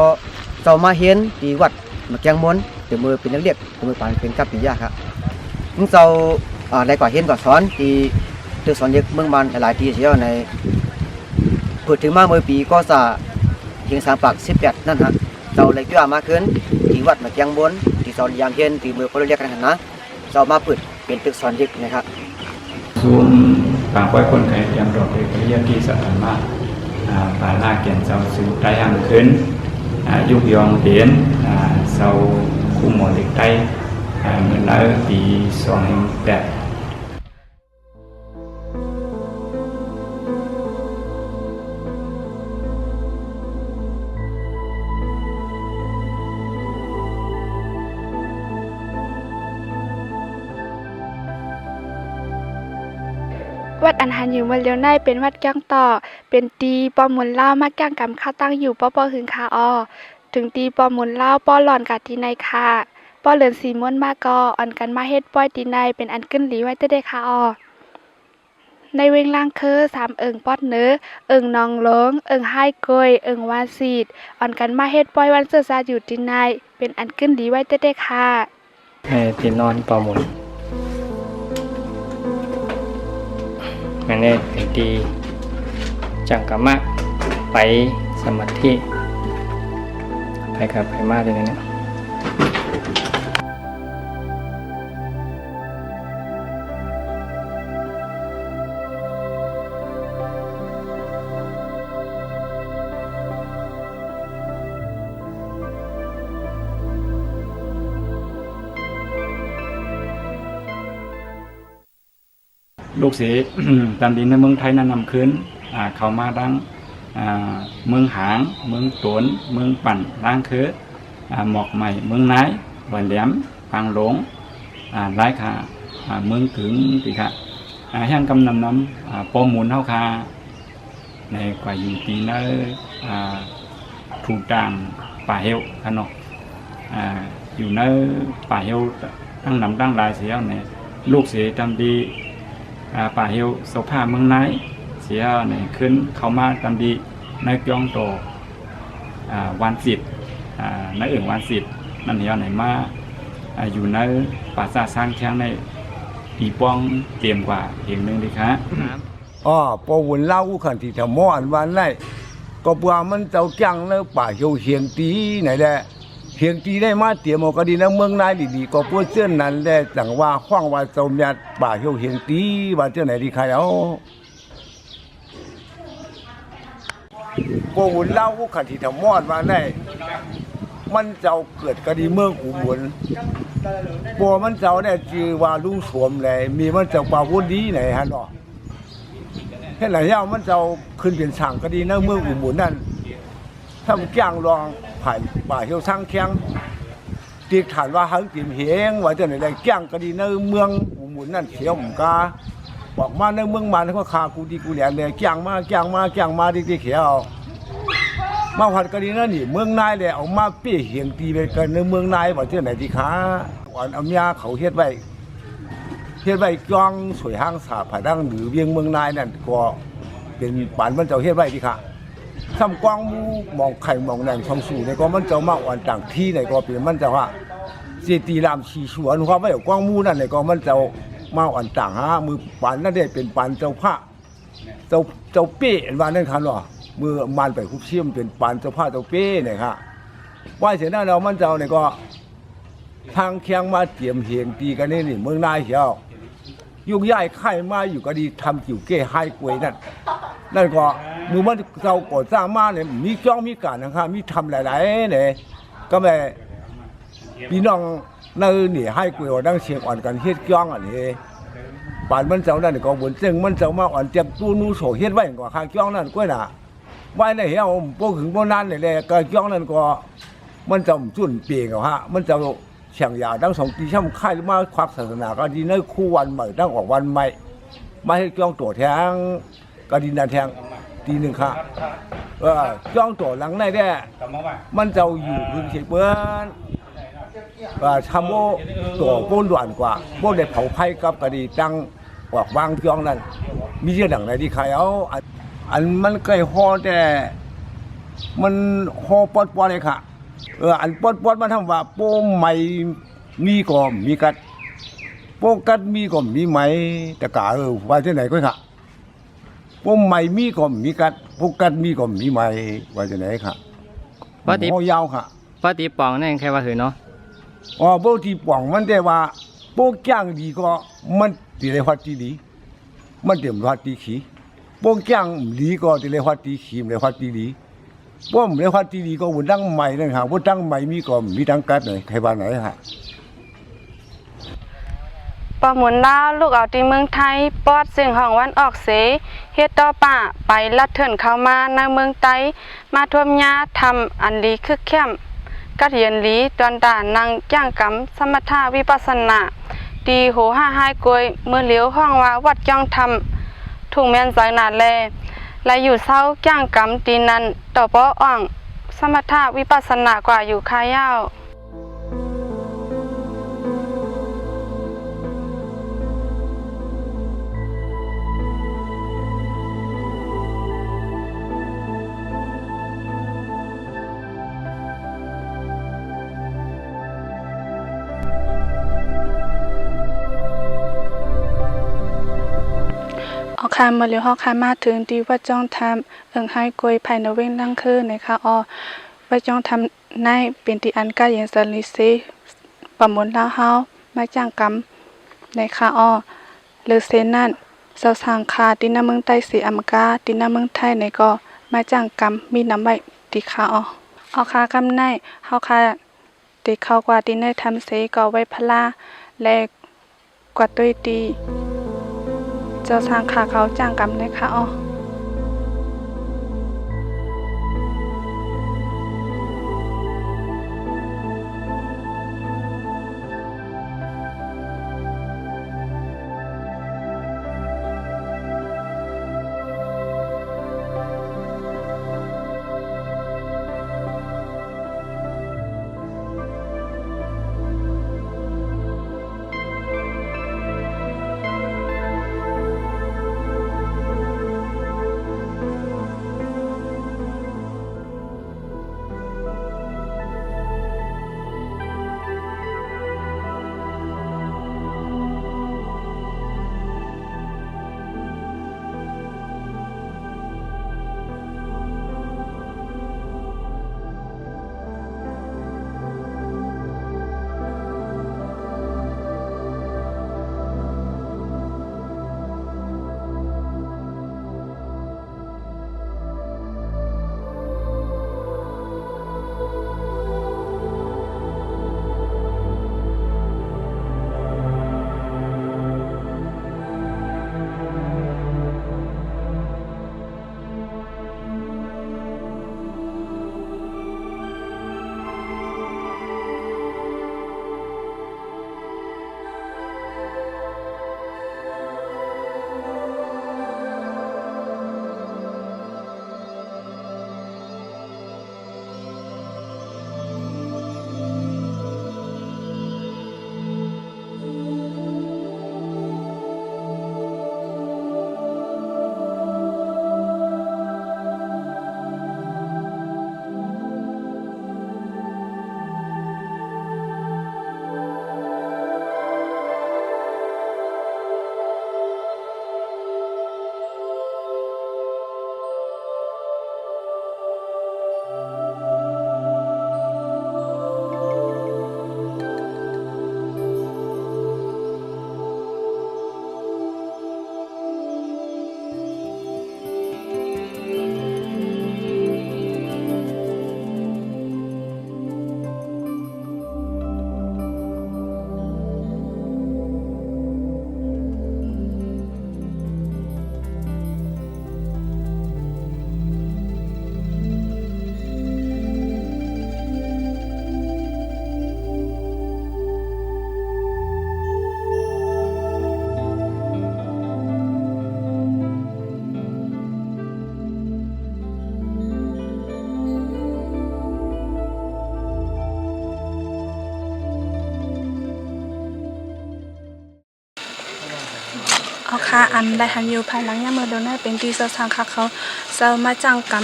เจ้ามาเฮียนที่วัดมาแกงม้วนแต่มือเป็นนักเรียกแต่มือปานเป็นกัปปิยะครับมึงเจ้าได้กว่าเฮียนกว่าสอนที่ตึกสอนเด็กเมืองบ้านหลายที่เชี่ยวในพูดถึงมาเมื่อปีก็จะเพียง3 ปาก 18นั่นฮะเจ้าเลยย่ามาขึ้นที่วัดมาแกงม้วนที่สอนยามเฮียนที่มือคนเรียกกันนะเจ้ามาเปิดเป็นตึกสอนเด็กนะครับศูนย์ปางก้อยคนไข้เตรียมดอกเอกวิทยาที่สถานมาปาลาเกียนเจ้าสูไตห่างขึ้นยุกยองเดียนเจ้าคู่หมอเด็กไตเหมือนแล้วปี28วัดอันหันอยู่เมืองเลียวในเป็นวัดก้างต่อเป็นตีปอมุนเล่ามาก้างกำข้าตั้งอยู่ปอหึงคาถึงตีปอมุนเล่าปอหลอนกาตีในคาปอเหลือนสีม้วนมากอันกันมาเฮ็ดป้อยตีในเป็นอันกึ้นหลีไว้เตได้คาในเวงล่างคือ3 เอิงปอดเนื้อเอิงนองหลงเอิงไห้กยเอิงวาสีดอันกันมาเฮ็ดป้อยวันเสือซาอยู่ตีในเป็นอันกึ้นหลีไว้เตได้คาตีนอนปอมุนอันนี้เป็นตีจังกะมะไปสมาธิไปกับไปมาเลยนะลูกเส ตามดินในเมืองไทยนั้นนำขึ้นเข้ามาดังเมืองหางเมืองตวนเมืองปั่นล่างคือหมอกใหม่เมืองนายวันแหลมปางหลงไร้ขาเมืองถึงติค่ะแห่งกำนำน้ำปอมูลเท่าคาในกว่าอยู่ปีนั้นถูกต่างป่าเฮลขนมอยู่ในป่าเฮลตั้งนำตั้งลายเสียเนี่ยลูกเสตามดีป่าเฮลโซภาเมืองนายเสียเนี่ยขึ้นเข้ามาตามดีในกองโตวันสิทธิ์ในเอื่นวันสิทธิ์นั่นเหี่ยวไหนมาอยู่ในป่าซาสร้างแข้งในปีป้องเตรียมกว่าเพียงนึงดีครับพอวันเล่าขันที่ทำมออันวันไรก็ปว่ามันเจ้าจังเนอะป่าเฮลเฮียงตีไหนแหละเฮียงตีได้มาเตรียมเอาก็ดีนะเมืองนายดีๆก็พวกเสื้อนั้นแหละจังว่าห้องว่าเจ้าเมียป่าเฮลเฮียงตีว่าเจ้าไหนดีใครเอาพอวันเล่าขันที่ทำมอดวันไรมันเจ้าเกิดก็ดีเมืองอุบลบัวมันเจ้าเนี่ยจือว่าลุงสวมเลยมีมันเจ้าป่าวุ้นดีไหนฮะเนาะเห็นไหนเจ้ามันเจ้าขึ้นเป็นช่างก็ดีนะเมืองอุบลนั่นทำจ้างรองผ่านป่าเฮียวสร้างแข้งตีฐานว่าหังติมเหงว่าเจ้าไหนได้จ้างก็ดีนะเมืองอุบลนั่นเขียวหมุกาบอกมาในเมืองมันเขาขากูดีกูแหลเลยจ้างมาดีเขียวมาหัดก็ดีนะนี่เมืองนายเลยเอามาเปี้ยเหียงตีไปกันในเมืองนายว่าเจ้าไหนดีขาอ่อนอำยาเขาเฮ็ดไว้กองสวยห้างสาผาดังหรือเวียงเมืองนายนั่นก็เป็นป่านมันเจ้าเฮ็ดไว้ดีค่ะทำกองมูมองไข่มองแหล่งช่องสู่ในก็มันเจ้ามาอ่อนต่างที่ในก็เป็นมันเจ้าว่าเจตีรามชีสวนความไม่กองมูนั่นในก็มันเจ้ามาอ่อนต่างฮะมือป่านนั่นได้เป็นป่านเจ้าพระเจ้าเป้อันว่านั่นคันหรอมือมันไปคุบเชี่ยมเป็นป่านเจ้าพระเจ้าเป้เนี่ยค่ะว่าเสียหน้าเรามันเจ้าเนี่ยก็ทางเคียงมาเตรียมเหียงตีกันนี่เมืองนายเหี่ยวยุ่งย่ายไข่มาอยู่ก็ดีทำจิ๋วเก้ให้กวยนั่นก็มือมันเราก่อสร้างมาเนี่ยมีจ้องมีการนะครับมีทำหลายๆเนี่ยก็แม่พี่น้องในนี่ให้กวยดังเชียงอ่อนกันเฮ็ดจ้องอันนี้ป่านมันเจ้านั่นก็บนเส้นมันเจ้ามาอ่อนเจ็บตู้นู้โสเฮ็ดไว้ก็ข้างจ้องนั่นกวยน่ะไว้ในเหี่ยวพวกถึงพวกนั้นเนี่ยก็จ้องนั่นก็มันจะจุ่นเปลี่ยนเอาฮะมันจะเชียงยาดัง2 ปีช่ำค่ายมาควักศาสนาก็ดีในคู่วันใหม่ตั้งออกวันใหม่มาให้จ้องตัวแทงก็ดีนันแทง ตีหนึ่งค่ะจ้องตัวหลังในได้มันจะอยู่พื้นที่เปิ้นทำโบตัวโบนด่วนกว่าโบได้เผาไผ่กับกระดีตั้งออกวางจ้องนั้นมีเรื่องหนังไหนที่ใครเอาอันมันใกล้ฮอแต่มันฮอปอดเลยค่ะอันปอดมันทำว่าโป้ใหม่มีก็มีกัดโป้กัดมีก็มีไหมแต่กะว่าที่ไหนก็ค่ะโป้ใหม่มีก็มีกัดโป้กัดมีก็มีไหมว่าที่ไหนค่ะปฏิยาวค่ะปฏิปองนั่นแค่ว่าหือเนาะโป้ที่ป่องมันแต่ว่าโป้จ้างดีก็มันตีเลยวัดที่ดีมันเต็มวัดที่ขี้โป้จ้างดีก็ตีเลยวัดที่ขี้เลยวัดที่ดีป้อมเลยวัดที่ดีก็วุ่นตั้งใหม่นั่นค่ะวุ่นตั้งใหม่มีก็มีตั้งกัดไหนใครบ้านไหนค่ะปอหมุนดาวลูกเอาที่เมืองไทยปอดสิ่งของวันออกเสเฮ็ดต่อป่าไปลัดเถินเข้ามาในเมืองไต้มาท่วมยาทำอันลีคึกเข้มกัดเย็นลีตอนด่านนางจ้างกำสมถาวิปัสสนาตีโหห้าหายกวยเมื่อเหลียวห้องว่าวัดจ้องทำถุงแม่นใจหนาแลและอยู่เศร้าจ้างกำตีนั้นต่อป้ออ่องสมถาวิปัสสนากว่าอยู่คายาวเอาคามาเลี้ยวห้อคามาถึงดีว่าจ้องทำให้กวยภายในเว้งนั่งคือในค่ะว่าจ้องทำในเป็นตีอันก้าอย่างสลิซีประมวลลาเฮามาจ้างกำในค่ะหรือเซนนั่นเสาสางคาดินาเมืองใต้สีอัมกาดินาเมืองไทยในก็มาจ้างกำมีน้ำใบตีค่ะเอาคากำในเฮาคาตีเข้ากว่าดินเนอร์ทำเสก็ไว้พลาและกว่าตุ้ยตีเจ้าทางขาเขาจ้างกำนะคะ ค่ะอันได้หันอยู่ภายหลังยามมื้อโดนได้เป็นที่สังฆะเขาเซามาจังก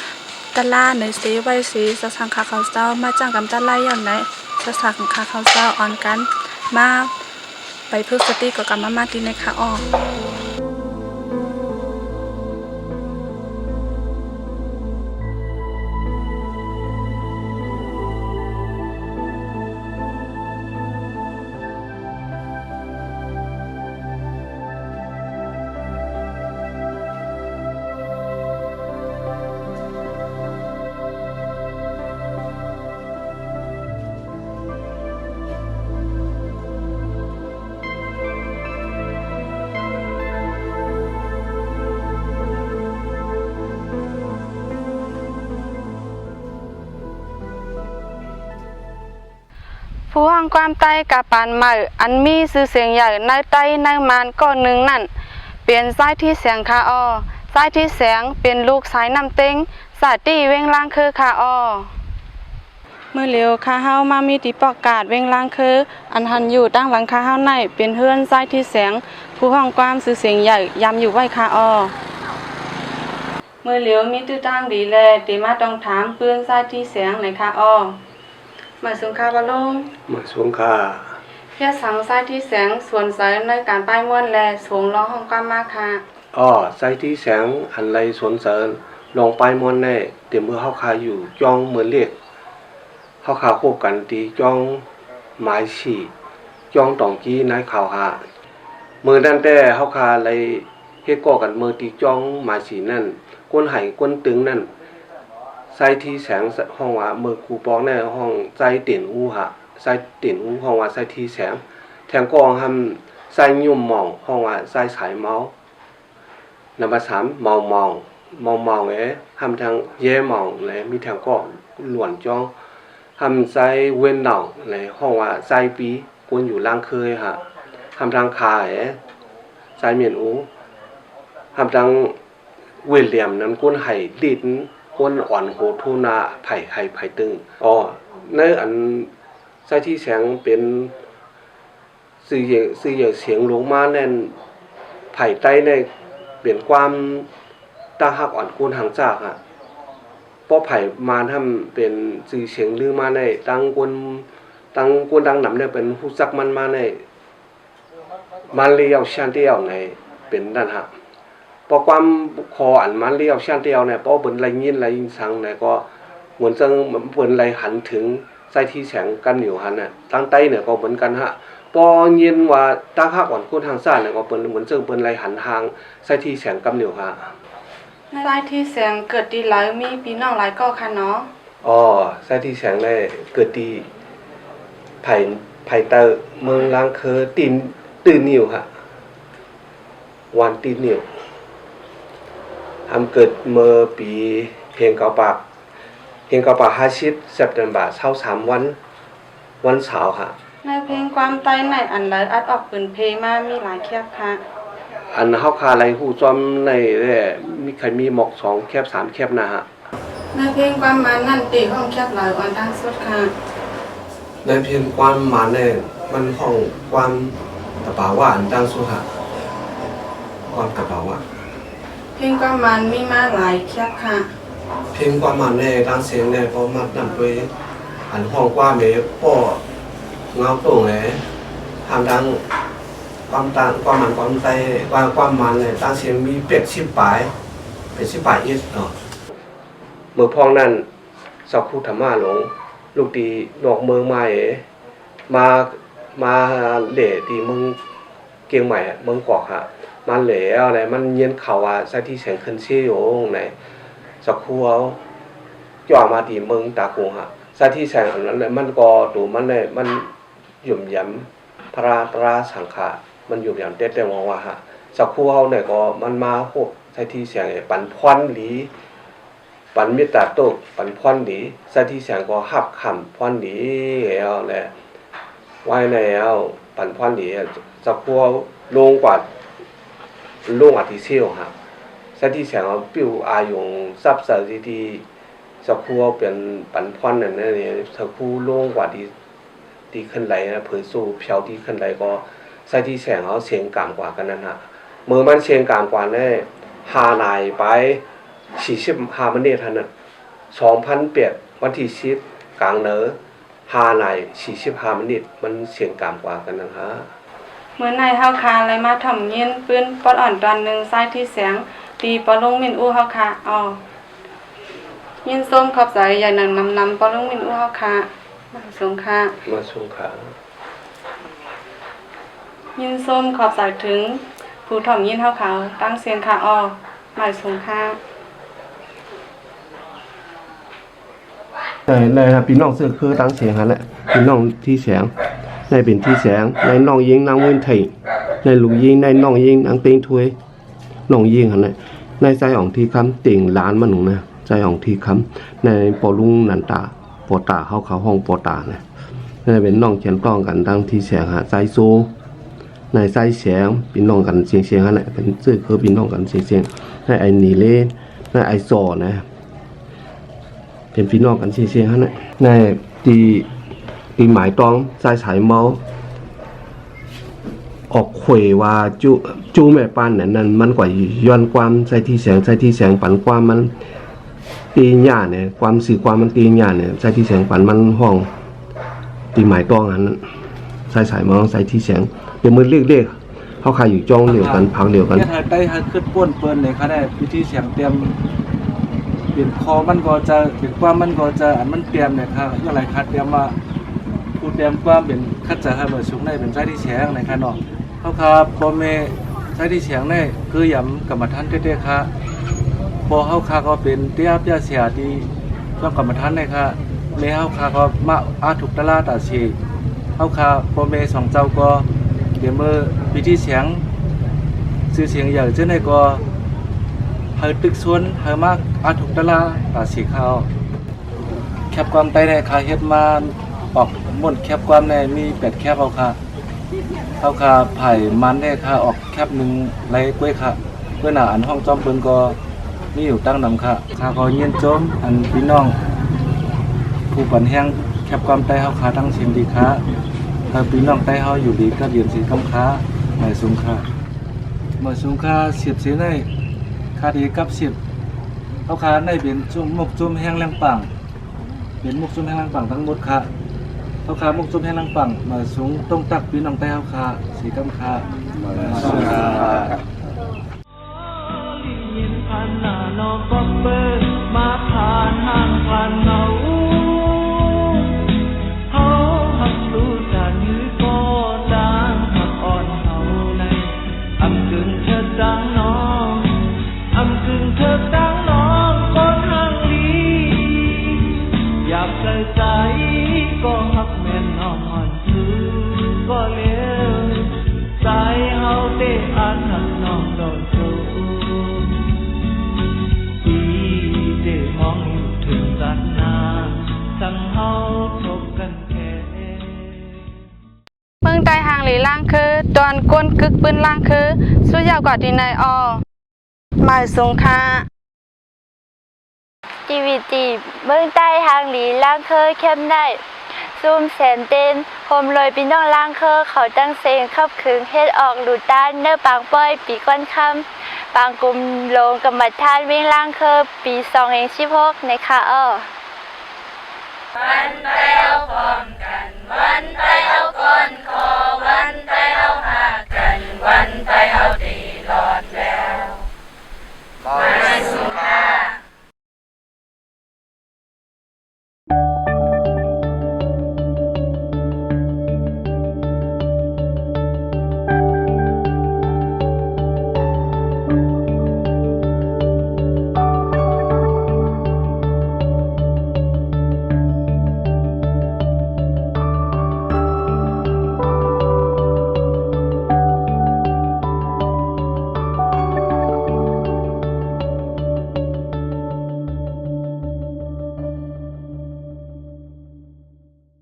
ำตะลาในเสไว้เสสังฆะเขาเซามาจังกำตะลาย่อนไหนสังฆะเขาเซาอ่อนกันมาไปพึกสติก็กำมาที่ในค่ะอ้อผู้ห้องความใต้กับปานใหม่อันมีชื่อเสียงใหญ่ในใต้ในมานก็หนึ่งนั่นเปลี่ยนสายที่แสงคาออสายที่แสงเป็นลูกสายน้ำเต็งสายที่เว้งล่างคือคาออเมื่อเร็วคาเฮามามีติประกาศเว้งล่างคืออันหันอยู่ตั้งหลังคาเฮาในเป็นเฮือนสายที่แสงผู้ห้องความชื่อเสียงใหญ่ยำอยู่ไว้คาออเมื่อเร็วมีตื้อตั้งดีแลติมาต้องถามปืนสายที่แสงในคาออมาสงคาบะลงมาสงคาเพื่อสังสายที่แสงส่วนเสริมในการป้ายม้วนแลสวงล้อห้องก้ามมาค่ะสายที่แสงอันไรสวนเสริญลองไปม้วนแน่เดี๋ยวเมื่อเฮาคาอยู่จ้องเหมือนเรียกเฮาคาควบกันตีจ้องหมายฉี่จ้องตองกี้นายข่าวหามือนั่นแต่เฮาคาไรเฮ็ดก่อกันมือตีจ้องหมายฉี่นั่นก้นไห้ก้นตึงนั่นใส่ที่แสงห้องว่ามือกูปองในห้องใจเตียนอูฮะใส่เตียนอูห้องว่าใส่ที่แสงแทงกองทำใส่ยุ่มมองห้องว่าใส่สายเมาส์นำมาสามมองทำทางแย่มองเลยมีทางก็หลวนจ้องทำใส่เว้นหนองเลยห้องว่าใส่ปีกวนอยู่ล่างเคยฮะทำทางขาใส่เมียนอูทำทางเวเหลี่ยมนั้นก้นไห่ลิ้นก้นอ่อนโหทูนาไผ่ตึงในอันใส่ที่แสงเป็นสื่ออย่างเสียงลงมาแน่นไผ่ใต้ในเปลี่ยนความตาหักอ่อนคูนหางจากอ่ะเพราะไผ่มาทำเป็นสื่อเสียงลือมาในตั้งกวนดังหนำเนี่ยเป็นผู้ซักมันมาในมันเลี้ยวชันเดียวในเป็นด้านหักพอความคออันมันเลี้ยวชันเดียวเนี่ยพอเปิ่นไรยินไรสังเนี่ยก็เหมือนจังเปิ่นไรหันถึงใส่ที่แสงกันอยู่หันน่ะตั้งใต้เนี่ยก็เหมือนกันฮะพอยินว่าตาหักอ่อนคูนทางซ้ายเนี่ยก็เปิ่นเหมือนจังเปิ่นไรหันทางใส่ที่แสงกันอยู่ฮะใส่ที่แสงเกิดดีหลายมีพี่น้องหลายก็ค่ะเนาะใส่ที่แสงได้เกิดดีไผ่เตอเมืองล้างเคอตื่นนิ่วฮะวันตีนิ่วทำเกิดเมื่อปีเพียงเกาปาก50 September 23วันเสาร์ค่ะในเพลงความใต้ในอันไหลอัดออกเป็นเพลงมามีหลายแคบค่ะอันเฮาคาไรฮู้จอมในมีใครมีหมอก2แคบ3แคบนะฮะในเพลงความมานั่นตีห้องแคบหลายอันตั้งสุดค่ะในเพลงความมาเนี่ยมันห้องความตะปาว่าอันตั้งสุดฮะความตะปาว่าเพลงความมันมีมาหลายแคบค่ะเพลงความมันเนี่ยตั้งเสียงเนี่ยพอมานำด้วยอันห้องความเนี่ยพ่อเงาตรงเลยทำดังความต่างความมันความใจความมันเลยตั้งเสียงมี80 ปลายอีกเนาะเมื่อพ้องนั้นสักครู่ธรรมะหลงลูกดีนอกเมืองมาเหล่ที่เมืองเกียงใหม่เมืองกอกฮะมันเหล่อะไรมันเย็นข่าวว่าใส่ที่แสงขึ้นซี่อยู่ไหนสักครู่เอาจ่อมาที่เมืองตากงฮะใส่ที่แสงอันนั้นมันก็ดูมันเลยมันหยุ่มย้ำพระสังฆะมันอยู่อย่างเต้ๆว่าฮะสักครู่เอาเนี่ยก็มันมาโหใส่ที่แสงปันพรหลีปันเมตตาโตปันพรหลีใส่ที่แสงก็หับคำพรหลีเอาแหละไว้แล้วปันพรหลีสักครู่ลงกว่าลงอาทิเซียวฮะใส่ที่แสงเอาปิ้วอายุงซับเสดีสักครู่เป็นปันพรนั่นเนี่ยสักครู่ลงกว่าดีขึ้นไหลนะเผยสู้เพียวดีขึ้นไหลก็ใส่ที่แสงเอาเสียงกลางกว่ากันนั่นฮะ มือมันเชียงการกว่าแน่5นายไป45มินิเท่านั้น2008วันที่10กลางเหนือ5นาย45มินิมันเชียงการกว่ากันนะฮะเมื่อในเฮาคาอะไรมาถ่อมยินปืนปอดอ่อนตอนหนึ่งซ้ายที่เสียงตีปอลุงมินอู้เฮาคายินส้มขอบใจใหญ่หนังนำปอลุงมินอู้เฮาคามาสงค่ะยินส้มขอบใจถึงผู้ถ่อมยินเฮาขาวตั้งเสียงค่ะหมายสงค่ะในพี่น้องเสื้อคือตั้งเสียงฮะแหละพี่น้องที่เสียงในเป็นที่แสงในน้องยิงนางเว้นไทยในลูกยิงในน้องยิงนางเต็งถ้วยน้องยิงหั่นแหละในใจของที่คำเต่งล้านมันหนูนะใจของที่คำในปอลุงนันตาปอตาเขาห้องปอตานะในเป็นน้องเขียนต้องกันดังที่แสงหาใจโซในใจแสงพี่น้องกันเสียงหั่นแหละเป็นชื่อคือพี่น้องกันเสียงในไอ้นีเล่ในไอ้ซอนะเป็นพี่น้องกันเสียงหั่นแหละในตีหมายต้องใจสายเมาออกเขวว่าจูแม่ปานนั้นมันกว่าย้อนความใจที่แสงปันความมันตีหญ้าเนี่ยความสื่อความมันตีหญ้าเนี่ยใจที่แสงปันมันห้องตีหมายต้องอันนั้นใจสายเมาใจที่แสงเดี๋ยวมือเรียกเขาขายอยู่จ้องเดียวกันพังเดียวกันได้ขึ้นป้วนเปิ้นในค่ะได้วิธีเสียงเตรียมเปลี่ยนคอมันก็จะเปลี่ยนความมันก็จะอันมันเตรียมเนี่ยค่ะอย่างไรค่ะเตรียมว่าผู้เตรียมความเป็นคัดจะให้มาสูงในเป็นใจที่แสงในค่ะเนาะเขาครับพอเมใจที่แสงในคือยำกรรมฐานเต้ๆค่ะพอเขาค่ะก็เป็นเตี้ยเสียดีต้องกรรมฐานในค่ะเมเขาค่ะก็มาอาถูกตลาดตาชีเขาค่ะพอเมสองเจ้าก็เดี๋ยวมือวิธีเสียงซื้อเสียงอย่างเช่นในก็ให้ตึกส่วนให้มากอาถูกตลาดตาชีเขาแคบความไตในค่ะเฮ็ดมาออกม่วนแคบความในมี8แคบเอาค่ะไผ่มันได้ค่ะออกแคบหนึ่งไรกล้วยค่ะเพื่อหน้าอันห้องจอมเปิ้นก็มีอยู่ตั้งนำค่ะก็เย็นจมอันพี่น้องผู้ปันแห้งแคบความไตเฮาค่ะทั้งเสียงดีค่ะพี่น้องไตเฮาอยู่ดีก็เรียนสิคำค้าหมายสูงค่ะหมายสูงค่ะ10สิได้ค่าดีกับ10เฮาค่ะได้เป็นจุ่มมุกจุ่มแห้งแรงปังเป็นมุกจุ่มแห้งแรงปังทั้งหมดค่ะเขาขามุกจุ่มแห้งลังปังมาสูงต้องตักพี่น้องใต้เขาขาสีกำขามาสูงผ่านหน้านอกก็เปิดมาผ่านห้างผ่านเนาเขาหักรู้จักยื้อก็ดังหักอ่อนเขาในอำกึ่งเธอดังน้องอำกึ่งเธอดังน้องก็ทางดีอยากใส่ใจก็หักแม่นน้องอ่อนคือก็เลี้ยวใจเฮาเตะอันหักน้องโดนจูดีเตะมองอยู่ถึงกันนาสั่งเฮาพบกันแค่เมืองใต้หางหลีล่างคือตอนก้นกึกปืนล่างคือสู้ยาวกว่าที่ในหมายสงค่ะชีวิตจีเมืองใต้หางหลีล่างคือเข้มได้ซุ่มแสนเต้นโฮมลอยพี่น้องล่างเคอเขาตั้งเสียงขับขึงเฮ็ดออกหลุดด้านเนื้อปางป้อยปีก้อนคำปางกลุ่มลงกรรมฐานวิ่งล่างเคอปี2016ในค่ะวันไตเอาพร้อมกันวันไตเอาก่อนขอวันไตเอาหากันวันไต